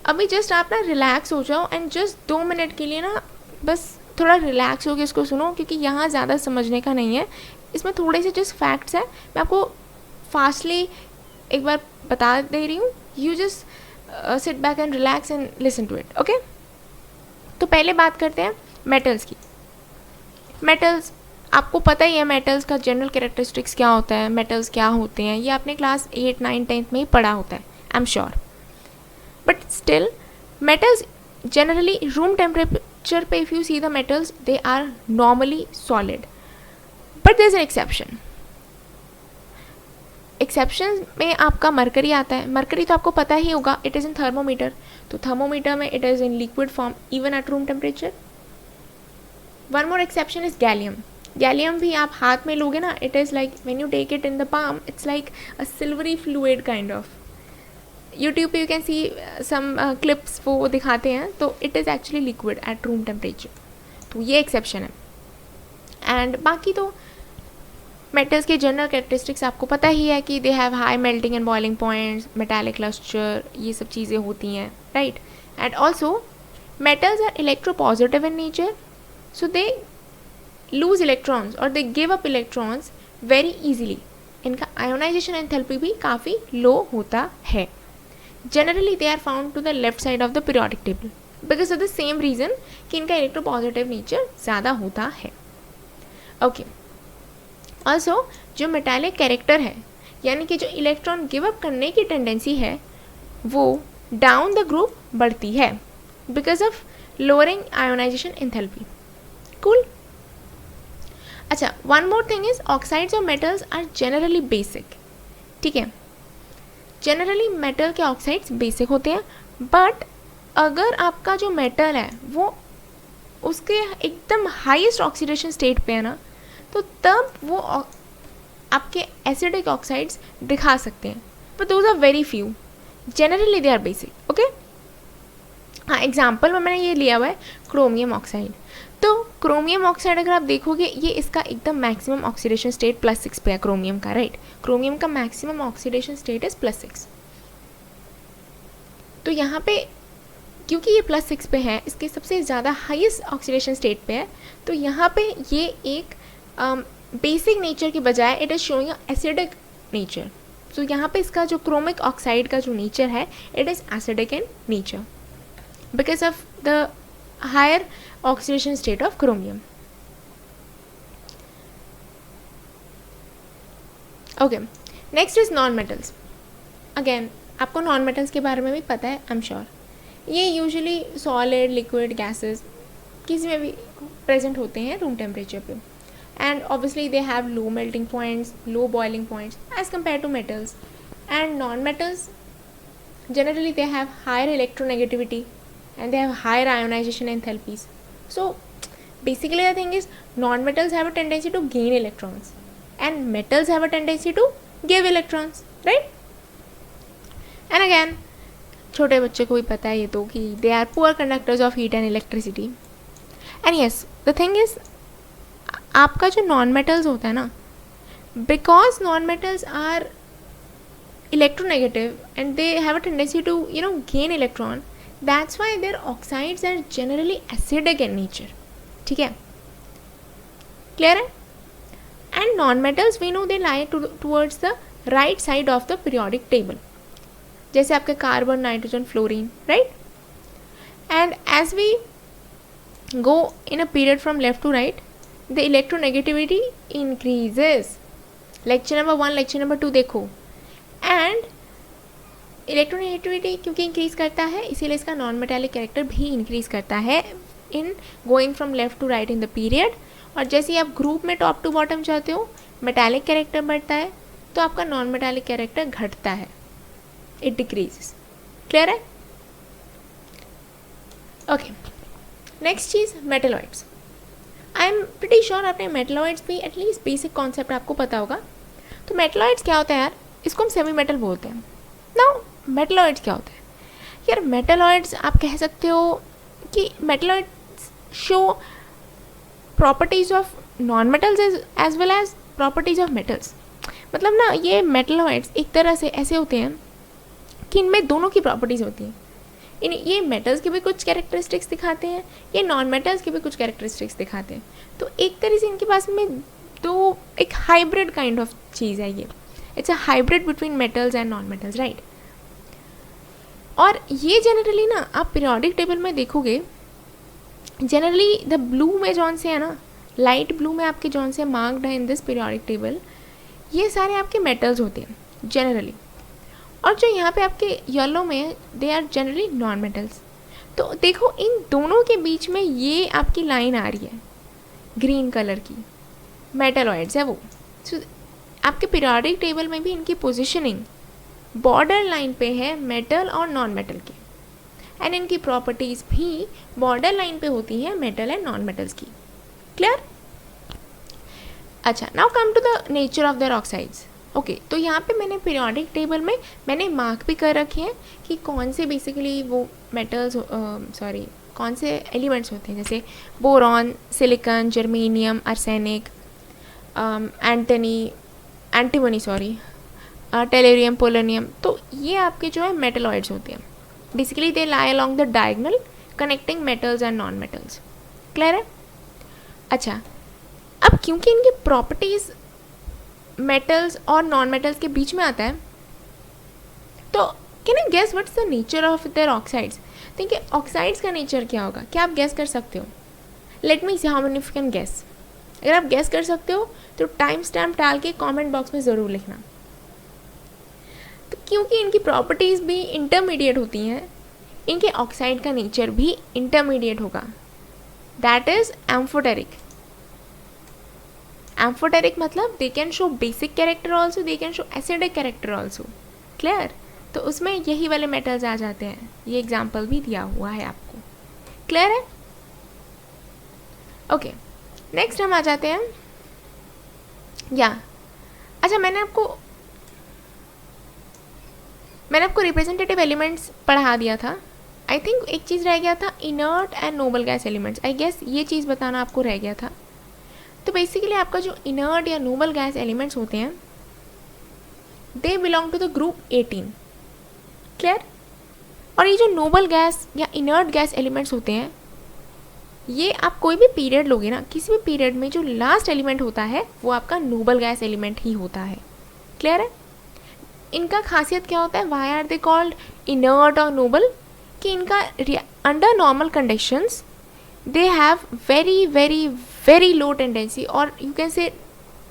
अभी just आप ना relax हो जाओ and just 2 minute के लिए ना बस थोड़ा रिलैक्स होकर इसको सुनो, क्योंकि यहाँ ज़्यादा समझने का नहीं है. इसमें थोड़े से जस्ट फैक्ट्स हैं, मैं आपको फास्टली एक बार बता दे रही हूँ. You just sit back and relax and listen to it, okay. तो पहले बात करते हैं मेटल्स की. मेटल्स आपको पता ही है, मेटल्स का जनरल कैरेक्टरिस्टिक्स क्या होता है, मेटल्स क्या होते हैं, ये आपने क्लास 8, 9, 10 में ही पढ़ा होता है, I am sure. But still metals generally room temperature पे if you see the metals they are normally solid, but there is an exception. Exception में आपका मरकरी आता है. मरकरी तो आपको पता ही होगा, इट इज़ इन थर्मोमीटर. तो थर्मोमीटर में it is in liquid form even at room temperature. One more exception is gallium. Gallium भी आप हाथ में लोगे ना, it is like when you take it in the palm it's like a silvery fluid kind of. YouTube पे you can see some clips वो दिखाते हैं, तो it is actually liquid at room temperature. तो ये एक्सेप्शन है. And बाकी तो मेटल्स के जनरल कैरेक्टरिस्टिक्स आपको पता ही है कि they have high melting and boiling points, metallic lustre, ये सब चीज़ें होती हैं, right. And also metals are electropositive in nature, so they lose electrons और they give up electrons very easily. इनका आयोनाइजेशन एंथैल्पी भी काफ़ी लो होता है. Generally they are found to the left side of the periodic table because of the same reason कि इनका electropositive nature ज़्यादा होता है, ओके. ऑल्सो जो मेटालिक कैरेक्टर है, यानी कि जो इलेक्ट्रॉन गिव अप करने की टेंडेंसी है, वो डाउन द ग्रुप बढ़ती है because of lowering ionisation enthalpy. Cool. अच्छा, one more thing is oxides of metals are generally basic. ठीक है, जनरली मेटल के ऑक्साइड्स बेसिक होते हैं, बट अगर आपका जो मेटल है वो उसके एकदम हाईएस्ट ऑक्सीडेशन स्टेट पे है ना, तो तब वो आपके एसिडिक ऑक्साइड्स दिखा सकते हैं, but those are very few. Generally they are basic, okay. हाँ, एग्जाम्पल में मैंने ये लिया हुआ है क्रोमियम ऑक्साइड. तो क्रोमियम ऑक्साइड अगर आप देखोगे, ये इसका एकदम मैक्सिमम ऑक्सीडेशन स्टेट +6 पे है क्रोमियम का, राइट. क्रोमियम का मैक्सिमम ऑक्सीडेशन स्टेट इज +6. तो यहाँ पे क्योंकि ये +6 पे है, इसके सबसे ज़्यादा हाईएस्ट ऑक्सीडेशन स्टेट पे है, तो यहाँ पे ये एक बेसिक नेचर के बजाय it is showing acidic nature. तो यहाँ पे इसका जो क्रोमिक ऑक्साइड का जो नेचर है, it is acidic in nature because of the higher oxidation state of chromium. Okay, next is non metals. Again आपको नॉन मेटल्स के बारे में भी पता है, आई एम श्योर. ये यूजुअली सॉलिड, लिक्विड, गैसेस किसी में भी प्रेजेंट होते हैं रूम टेम्परेचर पे. And obviously they have low melting points, low boiling points as compared to metals. And non-metals generally they have higher electronegativity and they have higher ionization enthalpies. So basically the thing is non-metals have a tendency to gain electrons and metals have a tendency to give electrons, right? And again छोटे बच्चे को भी पता है ये तो कि they are poor conductors of heat and electricity. And yes, the thing is आपका जो नॉन मेटल्स होता है ना, because non metals are electronegative and they have a tendency to gain electron, that's why their oxides are generally acidic in nature. ठीक है, clear है. And non metals we know they lie towards the right side of the periodic table, जैसे आपके carbon, nitrogen, fluorine, right. And as we go in a period from left to right, the electronegativity increases. Lecture number 1, lecture number 2 देखो. And electronegativity क्योंकि increase करता है, इसीलिए इसका non metallic character भी increase करता है in going from left to right in the period, और जैसे ही आप ग्रुप में टॉप टू बॉटम जाते हो मेटालिक कैरेक्टर बढ़ता है, तो आपका नॉन मेटालिक कैरेक्टर घटता है, इट डिक्रीजेस। क्लियर है? Okay, next cheese metalloids. I am pretty sure आपने मेटलॉइड्स भी एटलीस्ट बेसिक कॉन्सेप्ट आपको पता होगा। तो मेटलॉइड्स क्या होता है यार? इसको हम सेमी मेटल बोलते हैं। नाउ मेटलॉइड्स क्या होता है यार? मेटलॉइड्स आप कह सकते हो कि metalloids show properties of non metals as well as properties of metals. मतलब ना, ये मेटलॉइड्स एक तरह से ऐसे होते हैं कि इनमें दोनों की प्रॉपर्टीज़ होती हैं। ये मेटल्स के भी कुछ कैरेक्टरिस्टिक्स दिखाते हैं, ये नॉन मेटल्स के भी कुछ कैरेक्टरिस्टिक्स दिखाते हैं। तो एक तरह से इनके पास में दो, एक हाइब्रिड काइंड ऑफ चीज़ है ये। It's a hybrid between metals and non metals, right. और ये जनरली ना आप पीरियोडिक टेबल में देखोगे, जनरली द ब्लू में जौन से है ना, लाइट ब्लू में आपके जौन से मार्क्ड है इन दिस पीरियोडिक टेबल, ये सारे आपके मेटल्स होते हैं जनरली। और जो यहाँ पे आपके येलो में, they are generally non metals. तो देखो इन दोनों के बीच में ये आपकी लाइन आ रही है ग्रीन कलर की, मेटलॉइड्स है वो। so, आपके पीरियोडिक टेबल में भी इनकी पोजीशनिंग बॉर्डर लाइन पे है मेटल और नॉन मेटल की, एंड इनकी प्रॉपर्टीज़ भी बॉर्डर लाइन पे होती हैं मेटल एंड नॉन मेटल्स की। क्लियर? अच्छा, now come to the nature of their oxides. Okay, तो यहाँ पे मैंने पीरियोडिक टेबल में मैंने मार्क भी कर रखे हैं कि कौन से बेसिकली वो मेटल्स, कौन से एलिमेंट्स होते हैं, जैसे boron, silicon, germanium, arsenic, antimony, tellurium, polonium. तो ये आपके जो है मेटलॉइड्स होते हैं। Basically they lie along the diagonal connecting metals and non metals. Clear है? अच्छा, अब क्योंकि इनकी प्रॉपर्टीज़ मेटल्स और नॉन मेटल्स के बीच में आता है, तो can you guess what's the nature of their oxides? देखिए ऑक्साइड्स का नेचर क्या होगा, क्या आप गेस कर सकते हो? Let me C how many you can guess. अगर आप गेस कर सकते हो तो टाइम स्टैम्प डाल के कमेंट बॉक्स में ज़रूर लिखना। तो क्योंकि इनकी प्रॉपर्टीज़ भी इंटरमीडिएट होती हैं, इनके ऑक्साइड का नेचर भी इंटरमीडिएट होगा, दैट इज़ एम्फोटेरिक। एम्फोटेरिक मतलब they can show basic character also, they can show acidic character also. Clear? तो उसमें यही वाले मेटल्स आ जाते हैं, ये एग्जाम्पल भी दिया हुआ है आपको। क्लियर है? ओके, नेक्स्ट हम आ जाते हैं अच्छा, मैंने आपको रिप्रेजेंटेटिव एलिमेंट्स पढ़ा दिया था। आई थिंक एक चीज़ रह गया था, inert and noble gas elements. I guess ये चीज़ बताना आपको रह गया था। तो बेसिकली आपका जो इनर्ट या नोबल गैस एलिमेंट्स होते हैं, they belong to the group 18। Clear? और ये जो नोबल गैस या इनर्ट गैस एलिमेंट्स होते हैं, ये आप कोई भी पीरियड लोगे ना, किसी भी पीरियड में जो लास्ट एलिमेंट होता है वो आपका नोबल गैस एलिमेंट ही होता है। क्लियर है? इनका खासियत क्या होता है, why are they called inert और नोबल, कि इनका under normal conditions they have very low tendency, or you can say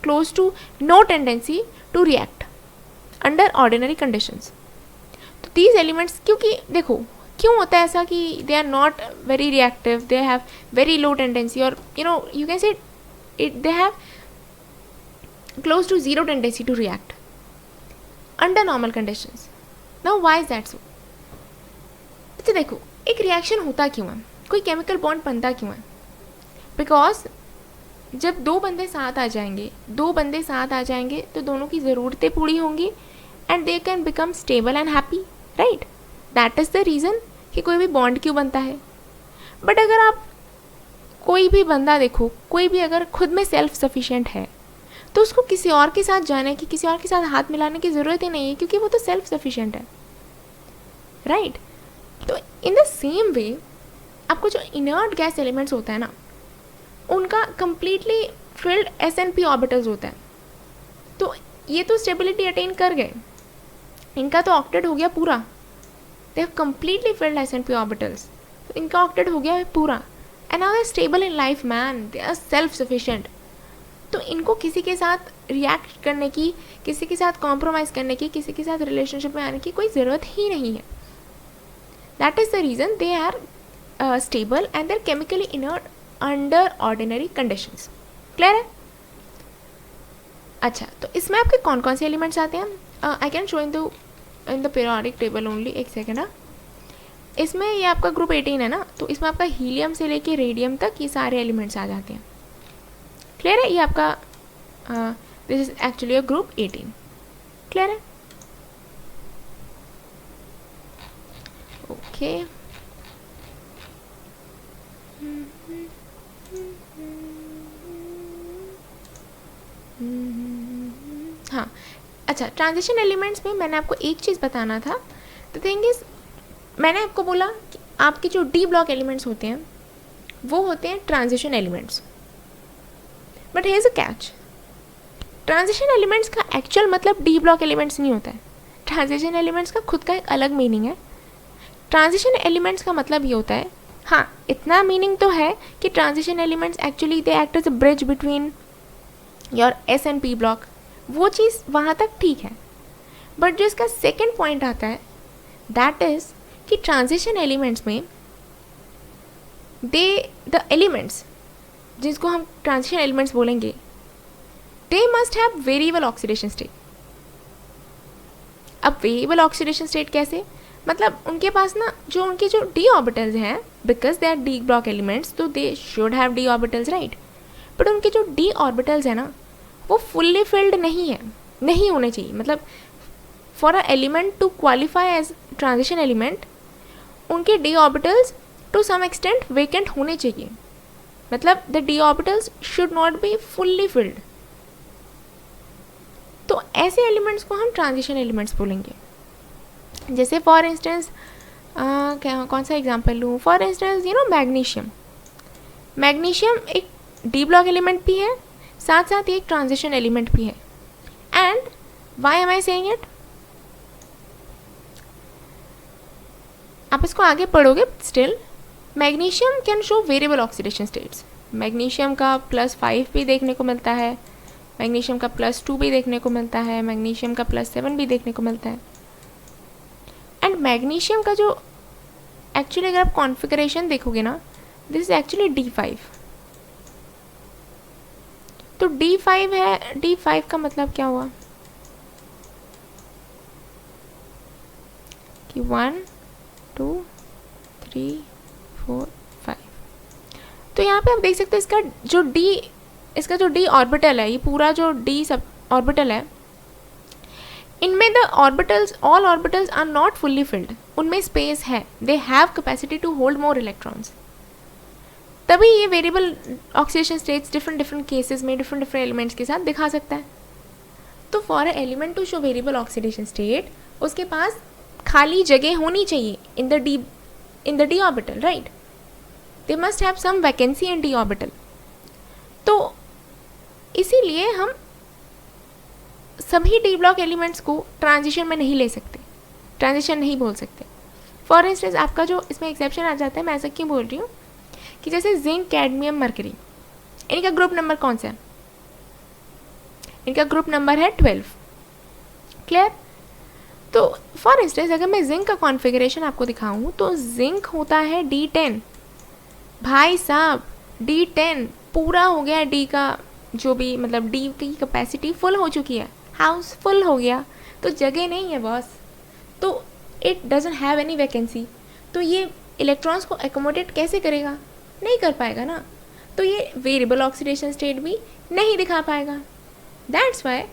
close to no tendency to react under ordinary conditions. तो these elements, क्योंकि देखो क्यों होता है ऐसा कि they are not very reactive, they have very low tendency, or you can say they have close to zero tendency to react under normal conditions. Now why is that so? अच्छा देखो, एक रिएक्शन होता क्यों है, कोई chemical bond बनता क्यों है? बिकॉज जब दो बंदे साथ आ जाएंगे तो दोनों की ज़रूरतें पूरी होंगी, and they can become stable and happy, right? That is the reason कि कोई भी बॉन्ड क्यों बनता है। बट अगर आप कोई भी बंदा देखो, कोई भी अगर खुद में सेल्फ सफिशिएंट है, तो उसको किसी और के साथ जाने की, किसी और के साथ हाथ मिलाने की ज़रूरत ही नहीं है, क्योंकि वो तो सेल्फ सफिशिएंट है, राइट? तो इन द सेम वे आपको जो इनर्ट गैस एलिमेंट्स होता है ना, उनका कंप्लीटली फिल्ड SnP ऑर्बिटल्स होता है। तो ये तो स्टेबिलिटी अटेन कर गए, इनका तो ऑक्टेट हो गया पूरा, they have completely filled SnP orbitals, तो इनका ऑक्टेट हो गया है पूरा, and now they are stable in life man, they are self sufficient. तो इनको किसी के साथ रिएक्ट करने की, किसी के साथ कॉम्प्रोमाइज़ करने की, किसी के साथ रिलेशनशिप में आने की कोई ज़रूरत ही नहीं है। That is the reason they are stable and they're chemically inert under ordinary conditions. क्लियर है? अच्छा, तो इसमें आपके कौन कौन से एलिमेंट्स आते हैं? I can show in the periodic table only. एक सेकेंड. हाँ, इसमें ये आपका ग्रुप 18 है ना, तो इसमें आपका हीलियम से लेके रेडियम तक ये सारे एलिमेंट्स आ जाते हैं. क्लियर है? ये आपका this is actually a group 18. Clear है? ओके. हाँ, अच्छा, ट्रांजिशन एलिमेंट्स में मैंने आपको एक चीज़ बताना था. द थिंग इज, मैंने आपको बोला कि आपके जो डी ब्लॉक एलिमेंट्स होते हैं वो होते हैं transition elements. But here is a catch. Transition elements का एक्चुअल मतलब डी ब्लॉक एलिमेंट्स नहीं होता है. ट्रांजिशन एलिमेंट्स का खुद का एक अलग मीनिंग है. ट्रांजिशन एलिमेंट्स का मतलब ये होता है, हाँ, इतना मीनिंग तो है कि transition elements actually they act as a bridge between your S and P block. वो चीज़ वहाँ तक ठीक है. बट जो इसका सेकेंड पॉइंट आता है दैट इज़ कि ट्रांजिशन एलिमेंट्स में द एलिमेंट्स जिसको हम ट्रांजिशन एलिमेंट्स बोलेंगे, they must have variable oxidation state. अब वेरिएबल ऑक्सीडेशन स्टेट कैसे? मतलब उनके पास ना जो उनके जो डी ऑर्बिटल्स हैं, because they are d block elements, तो they should have d orbitals, right. But उनके जो डी ऑर्बिटल्स हैं ना, वो फुल्ली फिल्ड नहीं है, नहीं होने चाहिए. मतलब for a element to qualify as transition element, उनके d orbitals to some extent vacant होने चाहिए. मतलब the d orbitals should not be fully filled. तो ऐसे एलिमेंट्स को हम ट्रांजिशन एलिमेंट्स बोलेंगे. जैसे फॉर इंस्टेंस, कौन सा एग्जांपल लूँ? For instance you know magnesium. Magnesium एक डी ब्लॉक एलिमेंट भी है, साथ साथ ये एक ट्रांजिशन एलिमेंट भी है. And why am I saying it? आप इसको आगे पढ़ोगे. Still magnesium can show variable oxidation states. Magnesium का +5 भी देखने को मिलता है, मैग्नीशियम का +2 भी देखने को मिलता है, मैग्नीशियम का +7 भी देखने को मिलता है. एंड मैग्नीशियम का जो एक्चुअली अगर आप कॉन्फ़िगरेशन देखोगे ना, दिस इज एक्चुअली D5. तो D5 है. D5 का मतलब क्या हुआ कि 1 2 3 4 5. तो यहाँ पे आप देख सकते हैं इसका जो D ऑर्बिटल है, ये पूरा जो D सब ऑर्बिटल है, इनमें the orbitals, all orbitals are not fully filled. उनमें स्पेस है, they have capacity to hold more electrons. तभी ये variable oxidation states different cases में डिफरेंट एलिमेंट्स के साथ दिखा सकता है. तो for a element to show variable oxidation state, उसके पास खाली जगह होनी चाहिए in the d orbital, right. They must have some vacancy in d orbital. तो इसीलिए हम सभी डी ब्लॉक एलिमेंट्स को ट्रांजिशन में नहीं ले सकते, ट्रांजिशन नहीं बोल सकते. फॉर इंस्टेंस आपका जो इसमें एक्सेप्शन आ जाता है, मैं ऐसा क्यों बोल रही हूँ कि जैसे जिंक, कैडमियम, मरकरी, इनका ग्रुप नंबर कौन सा है? इनका ग्रुप नंबर है 12. क्लियर? तो फॉर इंस्टेंस अगर मैं जिंक का कॉन्फ़िगरेशन आपको दिखाऊँ तो जिंक होता है D10. भाई साहब, D10 पूरा हो गया. डी का जो भी मतलब डी की कैपेसिटी फुल हो चुकी है, हाउस फुल हो गया, तो जगह नहीं है बॉस. तो it doesn't have any vacancy. तो ये इलेक्ट्रॉन्स को एकोमोडेट कैसे करेगा? नहीं कर पाएगा ना. तो ये वेरिएबल ऑक्सीडेशन स्टेट भी नहीं दिखा पाएगा. दैट्स वाई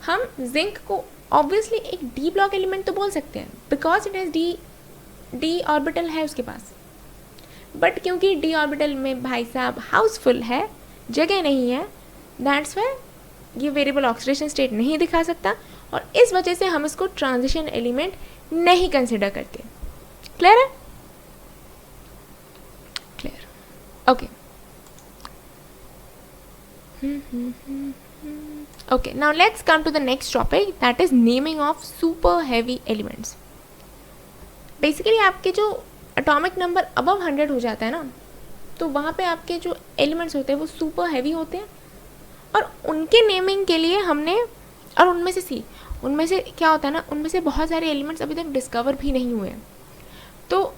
हम जिंक को ऑब्वियसली एक डी ब्लॉक एलिमेंट तो बोल सकते हैं, because it has D orbital है उसके पास. बट क्योंकि डी ऑर्बिटल में भाई साहब हाउसफुल है, जगह नहीं है, दैट्स वाई ये वेरिएबल ऑक्सीडेशन स्टेट नहीं दिखा सकता, और इस वजह से हम इसको ट्रांजिशन एलिमेंट नहीं कंसिडर करते. क्लियर है? Clear. Okay. Okay, now let's come to the next topic, that is naming of super heavy elements. Basically आपके जो एटॉमिक नंबर अबव 100 हो जाता है ना, तो वहाँ पे आपके जो एलिमेंट्स होते हैं वो सुपर हैवी होते हैं, और उनके नेमिंग के लिए हमने, और उनमें से क्या होता है ना, उनमें से बहुत सारे एलिमेंट्स अभी तक डिस्कवर भी नहीं हुए हैं. तो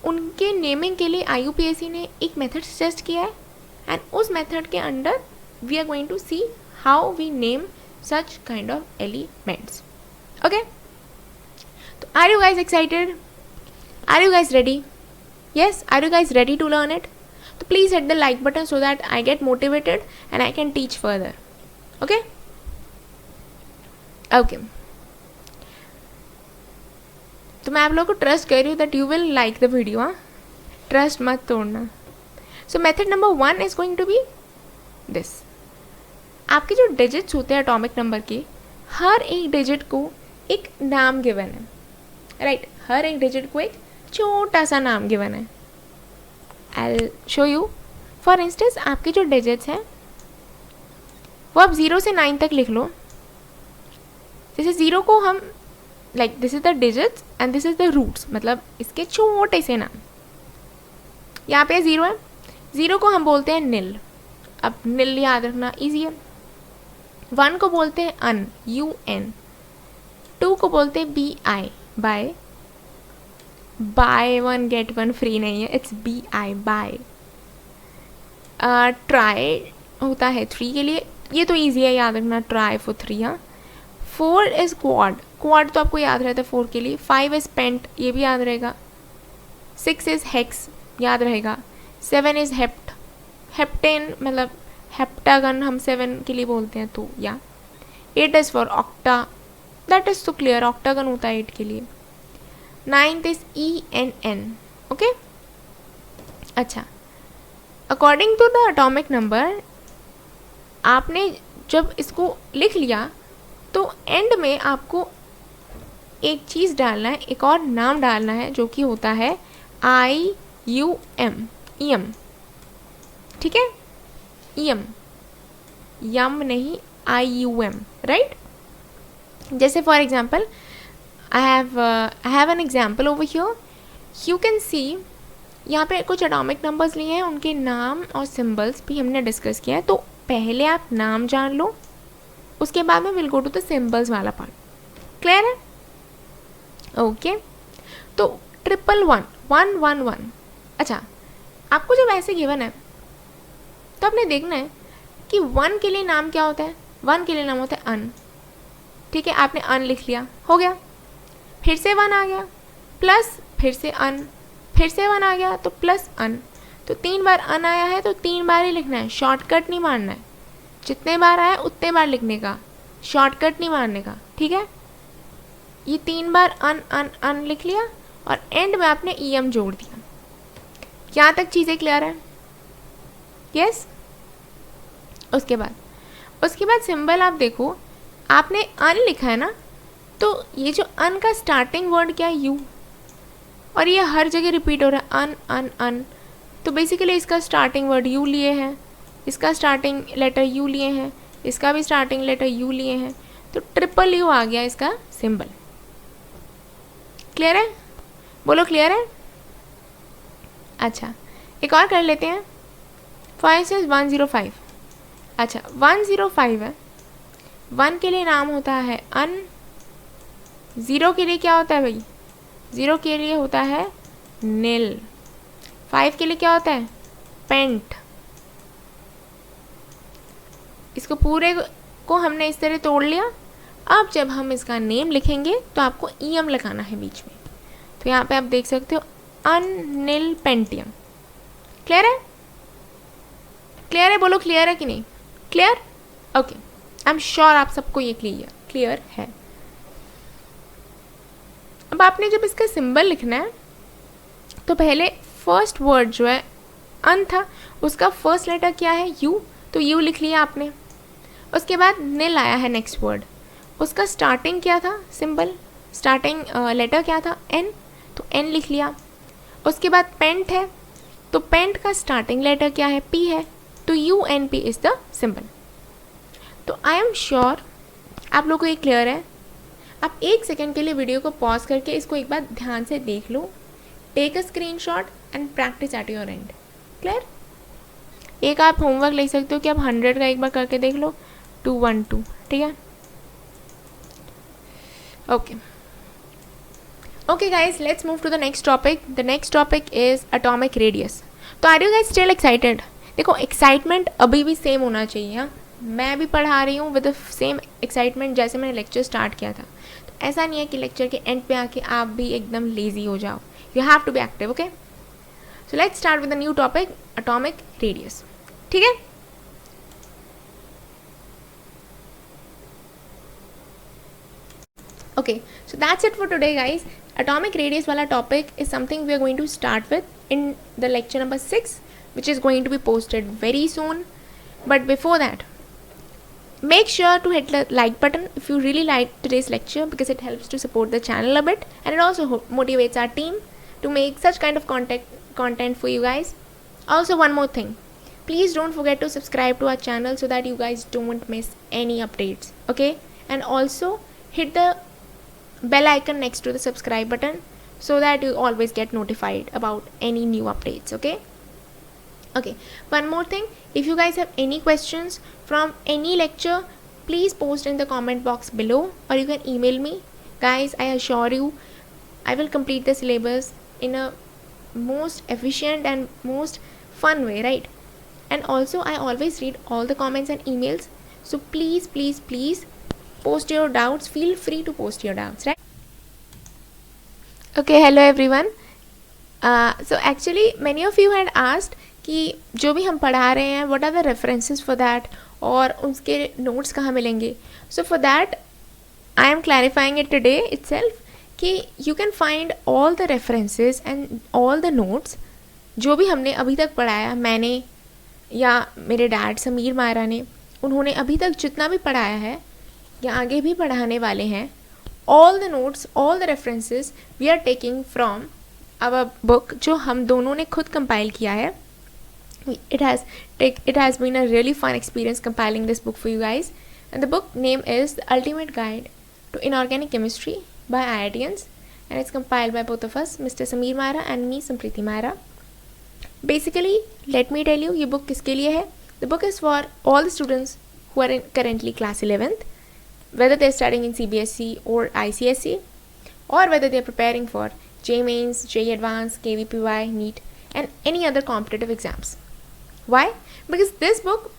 उनके नेमिंग के लिए IUPAC ने एक मेथड सजेस्ट किया है, एंड उस मेथड के under we are going to see how we name such kind of elements. Okay, तो are you guys excited? Are you guys ready? Yes, are you guys ready to learn it? So please hit the like button so that I get motivated and I can teach further. Okay? Okay. तो मैं आप लोगों को trust कर रही हूँ that you will like the video. हाँ, trust मत तोड़ना. So method number 1 is going to be this. आपके जो डिजिट्स होते हैं एटॉमिक नंबर के, हर एक डिजिट को एक नाम गिवन है, राइट? हर एक डिजिट को एक छोटा सा नाम गिवन है. I show you. For instance आपके जो डिजिट्स हैं वो आप 0 से 9 तक लिख लो. जैसे 0 को हम like this is the digits and this is the roots, मतलब इसके छोटे से नाम. यहाँ पे 0 है, 0 को हम बोलते हैं नील. अब नील याद रखना ईजी है. 1 को बोलते हैं अन, UN. 2 को बोलते हैं BI, by. By 1 get 1 free नहीं है, इट्स BI, बाय. ट्राई होता है 3 के लिए, ये तो ईजी है याद रखना, ट्राई फॉर 3. हाँ. 4 इज क्वाड, क्वाड तो आपको याद रहता है 4 के लिए. 5 इज पेंट, ये भी याद रहेगा. 6 इज हेक्स, याद रहेगा. 7 इज हेप्ट, हेप्टेन मतलब हेप्टागन हम 7 के लिए बोलते हैं, तो या. 8 is for octa, that is तो क्लियर, ऑक्टागन होता है 8 के लिए. 9th is ENN. ओके, अच्छा. According to the atomic number, आपने जब इसको लिख लिया तो एंड में आपको एक चीज़ डालना है, एक और नाम डालना है, जो कि होता है IUM, EM. ठीक है, EM, यम नहीं, IUM, राइट? जैसे for example I have an example over here. You can see यहाँ पे कुछ एटॉमिक नंबर्स लिए हैं, उनके नाम और सिंबल्स भी हमने डिस्कस किया है. तो पहले आप नाम जान लो, उसके बाद में will go to the symbols वाला पार्ट. क्लियर है? ओके. तो 111. अच्छा, आपको जब ऐसे गिवन है तो आपने देखना है कि 1 के लिए नाम क्या होता है. 1 के लिए नाम होता है अन. ठीक है, आपने अन लिख लिया, हो गया. फिर से 1 आ गया, प्लस फिर से अन, फिर से 1 आ गया तो प्लस अन. तो 3 बार अन आया है तो 3 बार ही लिखना है, शॉर्टकट नहीं मारना है. जितने बार आया उतने बार लिखने का, शॉर्टकट नहीं मारने का. ठीक है, ये 3 बार अन अन अन लिख लिया और एंड में आपने EM जोड़ दिया. यहाँ तक चीज़ें क्लियर है? यस. उसके बाद सिंबल आप देखो, आपने अन लिखा है ना, तो ये जो अन का स्टार्टिंग वर्ड क्या है, यू, और ये हर जगह रिपीट हो रहा है, अन अन अन. तो बेसिकली इसका स्टार्टिंग वर्ड यू लिए हैं, इसका स्टार्टिंग लेटर यू लिए हैं, इसका भी स्टार्टिंग लेटर यू लिए हैं. तो ट्रिपल U आ गया इसका सिंबल. क्लियर है? बोलो क्लियर है? अच्छा, एक और कर लेते हैं. For instance 105. अच्छा, 105 है. 1 के लिए नाम होता है अन. 0 के लिए क्या होता है भाई? 0 के लिए होता है नील. 5 के लिए क्या होता है? पेंट. इसको पूरे को हमने इस तरह तोड़ लिया. अब जब हम इसका नेम लिखेंगे तो आपको EM लगाना है बीच में. तो यहाँ पे आप देख सकते हो अनिल पेंटियम. क्लियर है? क्लियर है? बोलो क्लियर है कि नहीं? Clear? Okay, I am sure आप सबको ये क्लियर है. अब आपने जब इसका सिंबल लिखना है तो पहले फर्स्ट वर्ड जो है अन था, उसका फर्स्ट लेटर क्या है? यू. तो यू लिख लिया आपने. उसके बाद नील आया है नेक्स्ट वर्ड, उसका स्टार्टिंग क्या था? सिंबल, स्टार्टिंग लेटर क्या था? एन. तो एन लिख लिया. उसके बाद पेंट है, तो पेंट का स्टार्टिंग लेटर क्या है? पी है. तो UNP इज़ द सिंबल. तो आई एम श्योर आप लोगों को ये क्लियर है. आप 1 सेकेंड के लिए वीडियो को पॉज करके इसको एक बार ध्यान से देख लो. Take a screenshot and practice at your end. Clear? एक आप होमवर्क ले सकते हो कि आप 100 का एक बार करके देख लो. 212. ठीक है, okay. Okay guys, let's move to the next topic. The next topic is atomic radius. तो are you guys still excited? देखो एक्साइटमेंट अभी भी सेम होना चाहिए. हाँ, मैं भी पढ़ा रही हूँ विद द सेम एक्साइटमेंट जैसे मैंने लेक्चर स्टार्ट किया था. तो ऐसा नहीं है कि लेक्चर के एंड पे आके आप भी एकदम लेजी हो जाओ. You have to be active. Okay, so let's start with the new topic, atomic radius. ठीक है. Okay, so that's it for today guys. Atomic radius wala topic is something we are going to start with in the lecture number 6, which is going to be posted very soon. But before that, make sure to hit the like button if you really like today's lecture, because it helps to support the channel a bit, and it also motivates our team to make such kind of content for you guys. Also, one more thing, please don't forget to subscribe to our channel so that you guys don't miss any updates. Okay, and also hit the bell icon next to the subscribe button so that you always get notified about any new updates. Okay, one more thing, if you guys have any questions from any lecture, please post in the comment box below, or you can email me. Guys, I assure you I will complete the syllabus in a most efficient and most fun way, right? And also I always read all the comments and emails, so please post your doubts. Feel free to post your doubts, right? Okay, hello everyone. So actually many of you had asked कि जो भी हम पढ़ा रहे हैं what are the references for that, और उसके notes कहाँ मिलेंगे. So for that I am clarifying it today itself कि you can find all the references and all the notes जो भी हमने अभी तक पढ़ाया, मैंने या मेरे डैड समीर मायरा ने, उन्होंने अभी तक जितना भी पढ़ाया है या आगे भी पढ़ाने वाले हैं, all the notes, all the references we are taking from our book जो हम दोनों ने खुद compile किया है. It has been a really fun experience compiling this book for you guys, and the book name is The Ultimate Guide to Inorganic Chemistry by IITians, and it's compiled by both of us, Mr. Sameer Maira and me, Sampriti Maira. Basically, let me tell you, ये book किसके लिए है. The book is for all the students who are in currently class 11th, whether they're studying in CBSE or ICSE, or whether they're preparing for JEE Mains, JEE Advanced, KVPY, NEET, and any other competitive exams. Why? Because this book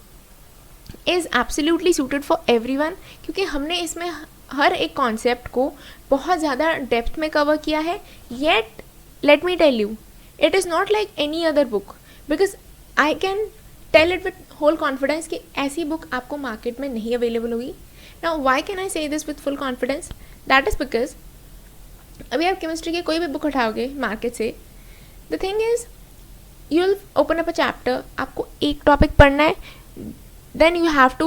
is absolutely suited for everyone, क्योंकि हमने इसमें हर एक concept को बहुत ज़्यादा depth में cover किया है. Yet, let me tell you, it is not like any other book, because I can tell it with whole confidence कि ऐसी बुक आपको मार्केट में नहीं अवेलेबल होगी. Now, why can I say this with full confidence? That is because अभी आप chemistry की कोई भी बुक उठाओगे मार्केट से, the thing is you'll open up a chapter, आपको एक टॉपिक पढ़ना है, then you have to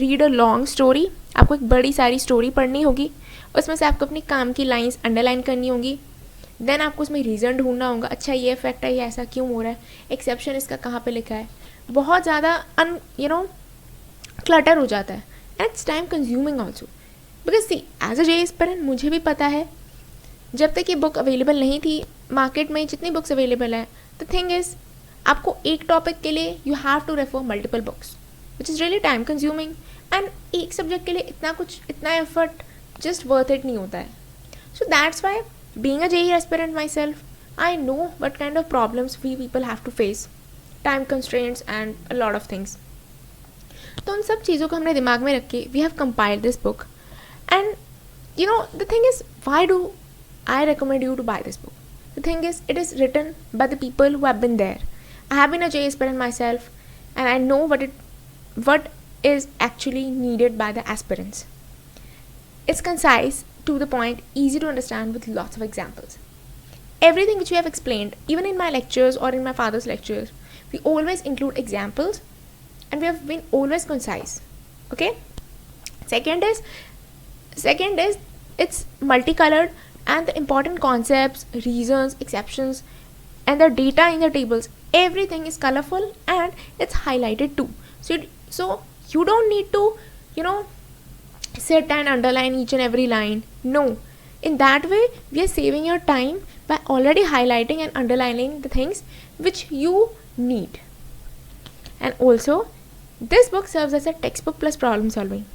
read a long story. आपको एक बड़ी सारी स्टोरी पढ़नी होगी, उसमें से आपको अपनी काम की लाइंस अंडरलाइन करनी होगी. देन आपको उसमें रीज़न ढूंढना होगा, अच्छा ये इफेक्ट है, ये ऐसा क्यों हो रहा है, एक्सेप्शन इसका कहाँ पे लिखा है. बहुत ज़्यादा क्लटर हो जाता है, and it's time consuming also. Because see as a JEE aspirant मुझे भी पता है, जब तक ये बुक अवेलेबल नहीं थी मार्केट में, जितनी बुक्स अवेलेबल है, द थिंग इज़ आपको एक टॉपिक के लिए you have to refer multiple books, which is really time consuming, and एक सब्जेक्ट के लिए इतना एफर्ट जस्ट वर्थ इट नहीं होता है. So that's why being a JEE aspirant myself, I know what kind of problems we people have to face, time constraints and a lot of things. तो उन सब चीज़ों को हमने दिमाग में रख के we have compiled this book, and the thing is, why do I recommend you to buy this book? The thing is, it is written by the people who have been there. I have been a JEE aspirant myself, and I know what is actually needed by the aspirants. It's concise, to the point, easy to understand with lots of examples. Everything which we have explained, even in my lectures or in my father's lectures, we always include examples, and we have been always concise. Okay? Second is it's multicolored, and the important concepts, reasons, exceptions, and the data in the tables, everything is colorful and it's highlighted too. So you don't need to sit and underline each and every line. No, in that way we are saving your time by already highlighting and underlining the things which you need. And also this book serves as a textbook plus problem solving,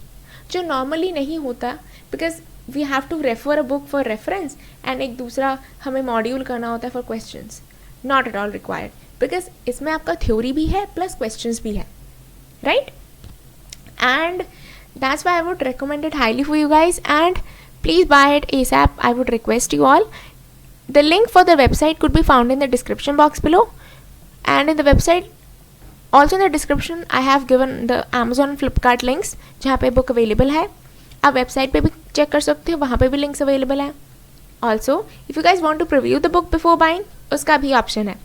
जो normally नहीं होता, because we have to refer a book for reference and एक दूसरा हमें module करना होता है for questions. Not at all required, because इसमें आपका थ्योरी भी है प्लस क्वेश्चंस भी है, right? And that's why I would recommend it highly for you guys, and please buy it ASAP. I would request you all. The link for the website could be found in the description box below, and in the website also in the description I have given the Amazon and Flipkart links जहाँ पे book available है. आप website पे भी check कर सकते हो, वहाँ पे भी links available है. Also if you guys want to preview the book before buying, उसका भी option है.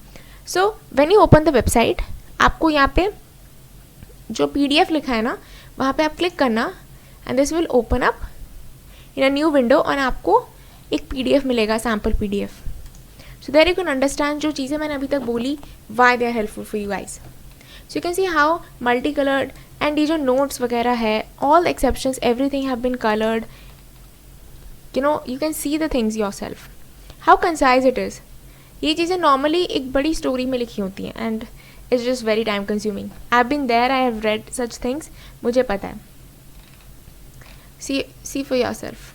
So when you open the website, आपको यहाँ पे जो PDF लिखा है ना, वहाँ पे आप क्लिक करना and this will open up in a new window और आपको एक PDF मिलेगा, sample PDF. So there you can understand जो चीज़ें मैंने अभी तक बोली, why they are helpful for you guys. So you can see how multi coloured and ये जो नोट्स वगैरह है, all exceptions, everything have been coloured. You know, you can see the things yourself, how concise it is. ये चीज़ें normally एक बड़ी story में लिखी होती हैं and it's just very time consuming. I have been there, I have read such things, मुझे पता है. See for yourself.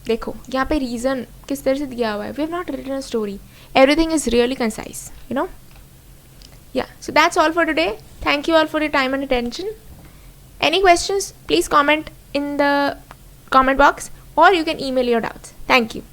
देखो यहाँ पे रीज़न किस तरह से दिया हुआ है. We have not written a story, everything is really concise, you know. Yeah, so that's all for today. Thank you all for your time and attention. Any questions, please comment in the comment box or you can email your doubts. Thank you.